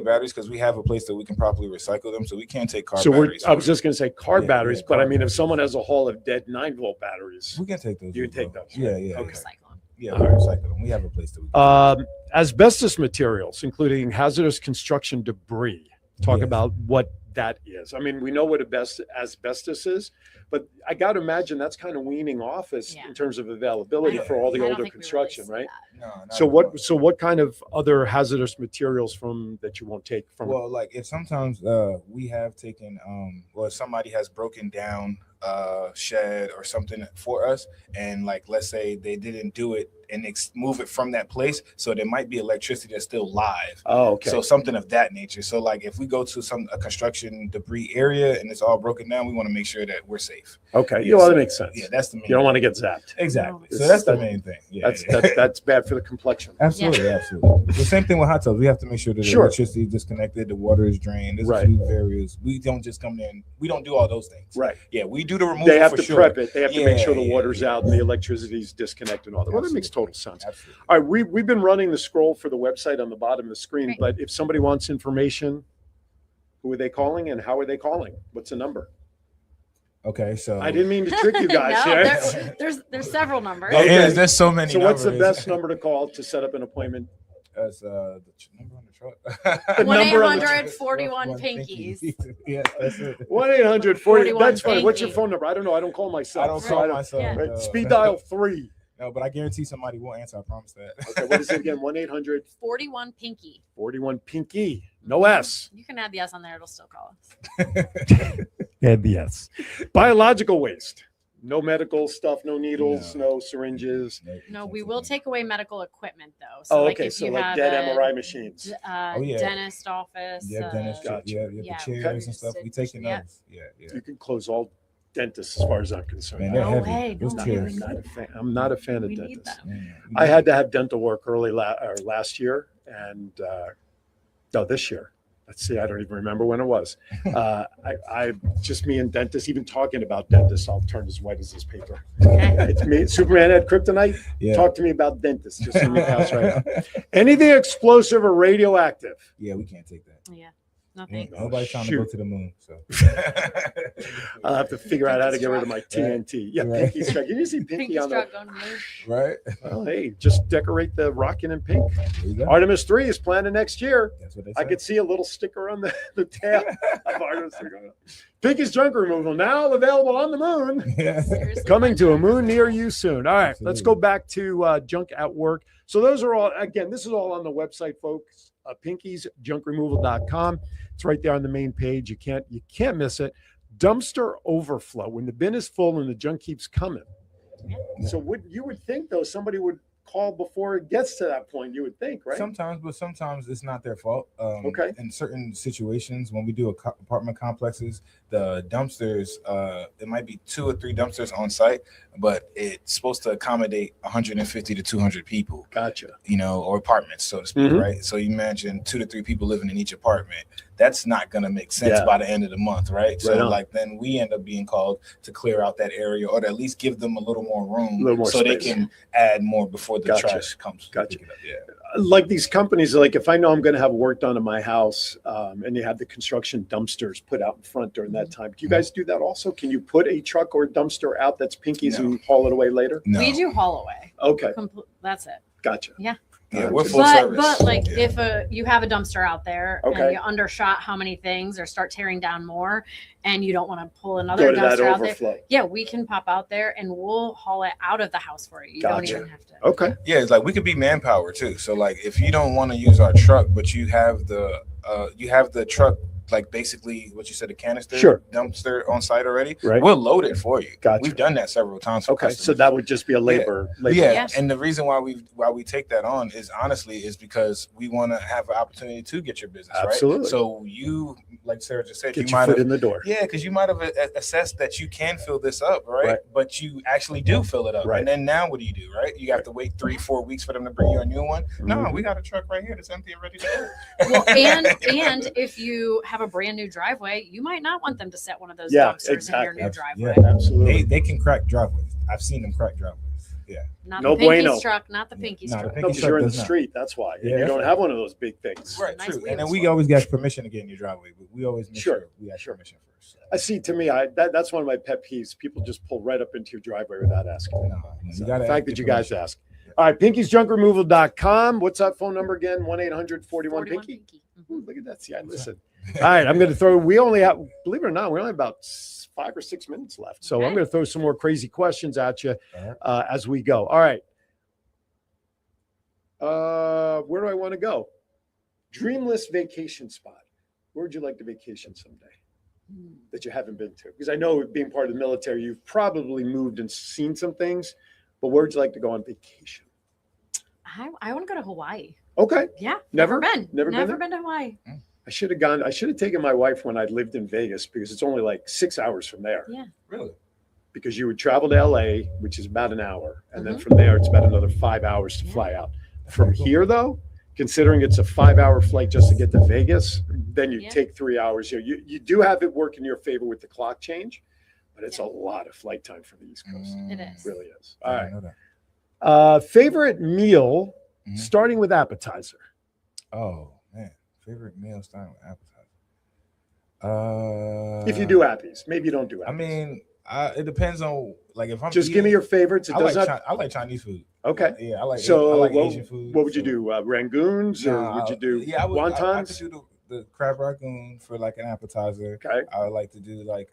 I: batteries because we have a place that we can properly recycle them. So we can't take car
B: So
I: batteries.
B: I was just going to say car
I: Yeah,
B: batteries,
I: yeah,
B: but I
I: car
B: mean, if
I: batteries.
B: someone has a haul of dead 9-volt batteries,
I: we can take those.
B: you
I: as
B: can take
I: well.
B: those.
I: Yeah, yeah.
B: Okay.
C: Recycle them.
I: Yeah,
B: All
I: we
B: right.
I: recycle them. We have a place that we can
B: Asbestos materials, including hazardous construction debris. Talk
I: Yes.
B: about what that is. I mean, we know what asbestos is, but I got to imagine that's kind of weaning off us
C: Yeah.
B: in terms of availability for all the
C: I don't
B: older
C: think we really
B: construction,
C: see
B: right?
C: that.
I: No, not
B: So
I: at all.
B: what kind of other hazardous materials that you won't take from?
I: Well, like if sometimes we have taken if somebody has broken down shed or something for us, and like let's say they didn't do it and move it from that place, so there might be electricity that's still live.
B: Oh, okay.
I: So something of that nature. So like if we go to a construction debris area and it's all broken down, we want to make sure that we're safe.
B: Okay,
I: Yeah,
B: well, that
I: so-
B: makes sense.
I: Yeah, that's the main.
B: You don't want to get zapped.
I: Exactly.
B: No.
I: So that's the main thing. Yeah,
B: That's bad for the complexion.
I: Absolutely, absolutely. The same thing with hot tubs. We have to make sure that the
B: Sure.
I: electricity is disconnected, the water is drained. There's
B: Right.
I: a few barriers. We don't just come in. We don't do all those things.
B: Right.
I: Yeah, we do the removal.
B: They have
I: for
B: to
I: sure.
B: prep it. They have to make sure the
I: Yeah,
B: water's
I: yeah,
B: out and the electricity is disconnected and all that. Well, that makes total sense.
I: Absolutely.
B: All right, we've been running the scroll for the website on the bottom of the screen,
C: Great.
B: but if somebody wants information, who are they calling and how are they calling? What's the number?
I: Okay, so
B: I didn't mean to trick you guys
C: No,
B: here.
C: there's several numbers.
B: Okay.
I: there's so many.
B: So what's the
I: numbers.
B: best number to call to set up an appointment?
I: That's the number on the truck.
B: The number on the
C: 1-800-41 pinkies.
I: Yeah, that's it.
B: 1-800-40.
C: 41
B: That's fine. What's your
C: pinky.
B: phone number? I don't know. I don't call myself.
I: I don't
B: so
I: call myself.
C: Yeah.
B: Right.
I: no.
B: Speed dial 3.
I: No, but I guarantee somebody will answer. I promise that.
B: Okay, what is it again? 1-800-41
C: 41 pinky.
B: pinky. No S.
C: You can add the S on there; it'll still call us.
B: And the S. Biological waste. No medical stuff, no needles, no syringes.
C: No, we will take away medical equipment though.
B: Oh,
C: like
B: okay.
C: if
B: So
C: you
B: like
C: have
B: dead
C: a
B: MRI machines.
C: dentist office.
I: Yeah, dentist.
B: Gotcha.
I: Yeah, the chairs and stuff. We taking
C: Yeah.
I: those. Yeah, yeah.
B: You can close all dentists as far as I'm concerned.
I: Man, they're
C: No
I: heavy.
C: way,
I: Those
C: no
I: chairs.
C: way.
B: I'm not a fan of
C: We need
B: dentists.
C: them.
B: I had to have dental work last year, and no, this year. Let's see, I don't even remember when it was. I just me and dentists, even talking about dentists, I'll turn as white as this paper. It's me. Superman had kryptonite.
I: Yeah.
B: Talk to me about dentists. Just in your house right now. Anything explosive or radioactive?
I: Yeah, we can't take that.
C: Yeah. Nothing.
I: Nobody's trying to go
B: Shoot.
I: to the moon. So
B: I'll have to figure out how to get rid of my
I: Struck.
B: TNT. Yeah,
I: Right.
B: Pinky struck. Can you see Pinky
C: Pinky
B: on the?
C: struck going to move.
I: right.
B: Well, hey, just decorate the rocket in pink.
I: There you go.
B: Artemis 3 is planned next year.
I: That's what they
B: I
I: said.
B: could see a little sticker on the tail of Artemis 3. Pinky's junk removal now available on the moon.
I: Yeah.
C: Seriously.
B: Coming to a moon near you soon. All right, let's
I: Absolutely.
B: go back to junk at work. So those are all, again, this is all on the website, folks. Pinky'sJunkRemoval.com. It's right there on the main page. You can't miss it. Dumpster overflow. When the bin is full and the junk keeps coming. So you would think though somebody would call before it gets to that point. You would think, right?
I: Sometimes, but sometimes it's not their fault.
B: Okay.
I: In certain situations, when we do apartment complexes, the dumpsters, it might be 2 or 3 dumpsters on site, but it's supposed to accommodate 150 to 200 people.
B: Gotcha.
I: Or apartments, so to speak,
B: Mhm.
I: right? So you imagine 2 to 3 people living in each apartment. That's not going to make sense
B: Yeah.
I: by the end of the month, right? So
B: Right on.
I: like then we end up being called to clear out that area or to at least give them a little more room
B: A little more
I: so they
B: space.
I: can add more before the
B: Gotcha.
I: trash comes.
B: Gotcha.
I: Pick it up. Yeah.
B: Like these companies, like if I know I'm going to have work done in my house, and you have the construction dumpsters put out in front during that time, do you guys do that also? Can you put a truck or dumpster out that's Pinky's
I: No.
B: and haul it away later?
I: No.
C: We do haul away.
B: Okay,
C: That's it.
B: gotcha.
C: Yeah.
I: Yeah, we're full
C: But
I: service.
C: like
I: Yeah.
C: if you have a dumpster out there
B: Okay.
C: and you undershot how many things or start tearing down more and you don't want to pull another
B: Go to that
C: dumpster out there,
B: overflow.
C: yeah, we can pop out there and we'll haul it out of the house for you. You don't
B: Gotcha.
C: even have to.
B: Okay.
I: Yeah, it's like we could be manpower too. So like if you don't want to use our truck, but you have the truck, like basically what you said, a canister
B: Sure.
I: dumpster on site already,
B: Right.
I: we'll load it for you.
B: Gotcha.
I: We've done that several times. For
B: Okay, so
I: customers.
B: that would just be a labor.
I: Yeah,
C: Yeah.
I: and the reason why we take that on is honestly is because we want to have an opportunity to get your business
B: Absolutely.
I: right. So you, like Sarah just said,
B: Get
I: you
B: your
I: might
B: foot
I: have
B: in the door.
I: yeah, because you might have assessed that you can fill this up, right?
B: Right.
I: But you actually do fill it up,
B: Right.
I: and then now what do? Right? You have to wait 3-4 weeks for them to bring you a new one. No,
B: Mhm.
I: we got a truck right here that's empty and ready to go.
C: Well, and if you have a brand new driveway, you might not want them to set one of those
B: Yeah,
C: dumpsters in
B: exactly.
C: your new driveway.
I: Yeah.
B: Absolutely.
I: They can crack driveways. I've seen them crack driveways. Yeah.
C: Not
B: No
C: the Pinky's
B: bueno.
C: truck, not the Pinky's
I: No, the
C: truck.
I: Pinky
B: No, because
I: truck
B: you're in the
I: does not.
B: street. That's why. And
I: Yeah.
B: you don't have one of those big things.
I: Right,
C: Nice
I: true.
C: wheels.
I: And then we always get permission to get in your driveway, but we always make
B: Sure.
I: sure we ask
B: Sure.
I: permission first.
B: I see. To me, that's one of my pet peeves. People just pull right up into your driveway without asking.
I: No,
B: So
I: you gotta
B: the fact
I: get
B: that you guys
I: permission.
B: ask. All right, Pinky'sJunkRemoval.com. What's that phone number again? 1-800-41 Pinky. Ooh, look at that. See, I listen. All right, I'm going to throw. We only have, believe it or not, we only have about 5 or 6 minutes left. So I'm
C: Okay.
B: going to throw some more crazy questions at you
I: All right.
B: as we go. All right. Where do I want to go? Dreamless vacation spot. Where would you like to vacation someday that you haven't been to? Because I know being part of the military, you've probably moved and seen some things, but where would you like to go on vacation?
C: I want to go to Hawaii.
B: Okay.
C: Yeah.
B: Never?
C: been.
B: Never been there?
C: been to Hawaii.
B: I should have gone. I should have taken my wife when I lived in Vegas because it's only like 6 hours from there.
C: Yeah.
I: Really?
B: Because you would travel to LA, which is about an hour. And then from there, it's about another 5 hours to fly out. From here, though, considering it's a 5-hour flight just to get to Vegas, then you
C: Yeah.
B: take 3 hours. You do have it work in your favor with the clock change, but it's a lot of flight time for the East Coast.
C: It
B: It
C: is.
B: really is.
I: I
B: All
I: didn't
B: right.
I: know that.
B: Favorite meal,
I: Mhm.
B: starting with appetizer.
I: Oh man, favorite meal starting with appetizer.
B: If you do appies, maybe you don't do appies.
I: I mean, it depends on like if I'm
B: just give me your favorites. It
I: I
B: does
I: like
B: not.
I: I like Chinese food.
B: Okay.
I: Yeah, I like
B: So
I: I like
B: what,
I: Asian food.
B: what would you
I: so-
B: do? Rangoons, or
I: Nah,
B: would you do
I: yeah, I would, I
B: wontons?
I: could do the crab ragoon for like an appetizer.
B: Okay.
I: I would like to do like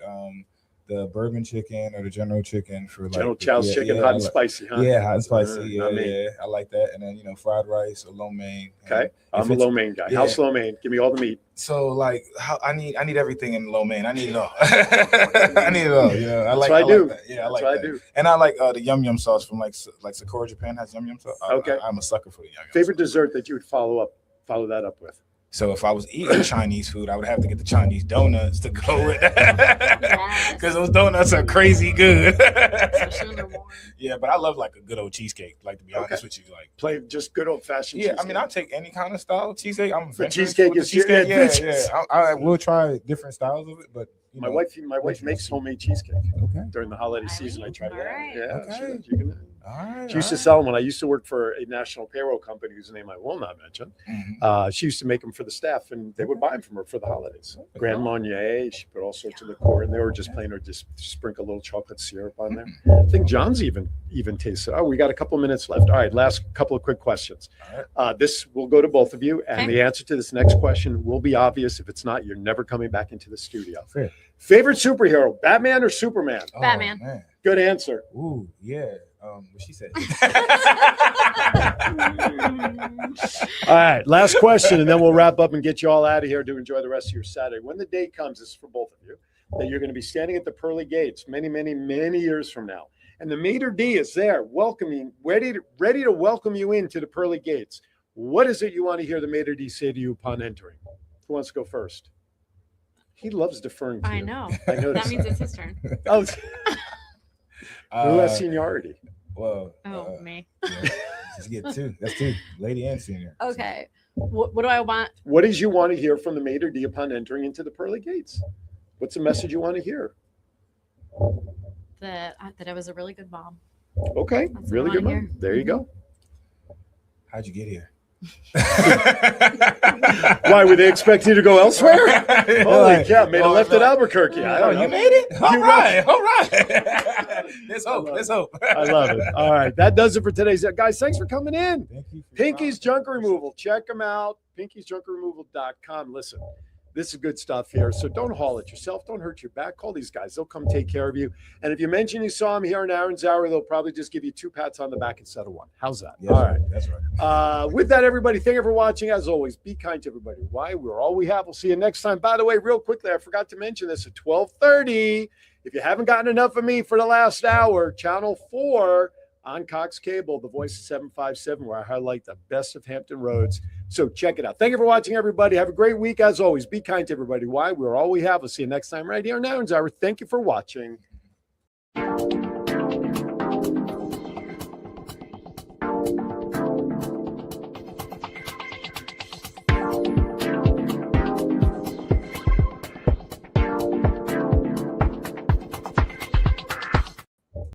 I: the bourbon chicken or the general chicken for like
B: General Chow's chicken, hot and spicy, huh?
I: Yeah, hot and spicy. Yeah,
B: not me.
I: yeah, I like that. And then fried rice or lo mein.
B: Okay, I'm a lo mein guy.
I: Yeah.
B: House lo mein. Give me all the meat.
I: So like, I need everything in lo mein. I need it all. I need it all. Yeah, I like.
B: That's what I do.
I: That. Yeah, I
B: That's
I: like
B: what
I: that.
B: I do.
I: And I like the yum yum sauce from like Sakura Japan has yum yum sauce.
B: Okay,
I: I'm a sucker for the yum yum.
B: Favorite dessert that you would follow that up with?
I: So if I was eating Chinese food, I would have to get the Chinese donuts to go with that. Because those donuts are crazy good. Yeah, but I love like a good old cheesecake. Like, to be honest with you, like
B: play just good old fashioned.
I: Yeah, I mean, I'll take any kind of style of cheesecake. I'm
B: the cheesecake is
I: cheesecake. Yeah. I will try different styles of it, but
B: my wife makes homemade cheesecake. Okay. During the holiday season, I tried that.
C: Right.
B: Yeah.
I: Okay.
B: She can.
I: All right.
B: She used to sell them when I used to work for a national payroll company whose name I will not mention. She used to make them for the staff, and they would buy them from her for the holidays. Grand Marnier, she put all sorts of liqueur in there, or just plain, or just sprinkle a little chocolate syrup on there. I think John's even tasted. Oh, we got a couple of minutes left. All right, last couple of quick questions. This will go to both of you, and the answer to this next question will be obvious. If it's not, you're never coming back into the studio.
I: Fair.
B: Favorite superhero, Batman or Superman?
C: Batman.
I: Man.
B: Good answer.
I: Ooh, yeah. What she said.
B: All right, last question, and then we'll wrap up and get you all out of here to enjoy the rest of your Saturday. When the day comes, this is for both of you, that you're going to be standing at the pearly gates many, many, many years from now, and the maitre d' is there, welcoming, ready to welcome you into the pearly gates. What is it you want to hear the maitre d' say to you upon entering? Who wants to go first? He loves deferring to you.
C: I know.
B: I noticed
C: That means it's his turn.
B: Oh, who has seniority?
I: Well,
C: me.
I: Yeah, just get two. That's two. Lady and senior.
C: Okay. What do I want?
B: What is you want to hear from the maitre d' upon entering into the pearly gates? What's the message you want to hear?
C: That I was a really good mom.
B: Okay,
C: That's what
B: really
C: I
B: good
C: wanna
B: mom.
C: hear.
B: There you go.
I: How'd you get here?
B: Why would they expect you to go elsewhere? Holy cow, made a left at Albuquerque. I don't know.
I: You made it? All right. Let's hope. Let's hope.
B: I love it. All right, that does it for today's guys. Thanks for coming in.
I: Thank you.
B: Pinky's Junk Removal. Check them out. Pinky'sJunkRemoval.com. Listen, this is good stuff here. So don't haul it yourself. Don't hurt your back. Call these guys. They'll come take care of you. And if you mention you saw them here in Aaron's Hour, they'll probably just give you 2 pats on the back instead of 1. How's that?
I: Yes,
B: all right.
I: That's right.
B: With that, everybody, thank you for watching. As always, be kind to everybody. Why? We're all we have. We'll see you next time. By the way, real quickly, I forgot to mention this at 12:30. If you haven't gotten enough of me for the last hour, Channel 4 on Cox Cable, The Voice of 757, where I highlight the best of Hampton Roads. So check it out. Thank you for watching, everybody. Have a great week. As always, be kind to everybody. Why? We're all we have. We'll see you next time right here on Aaron's Hour. Thank you for watching.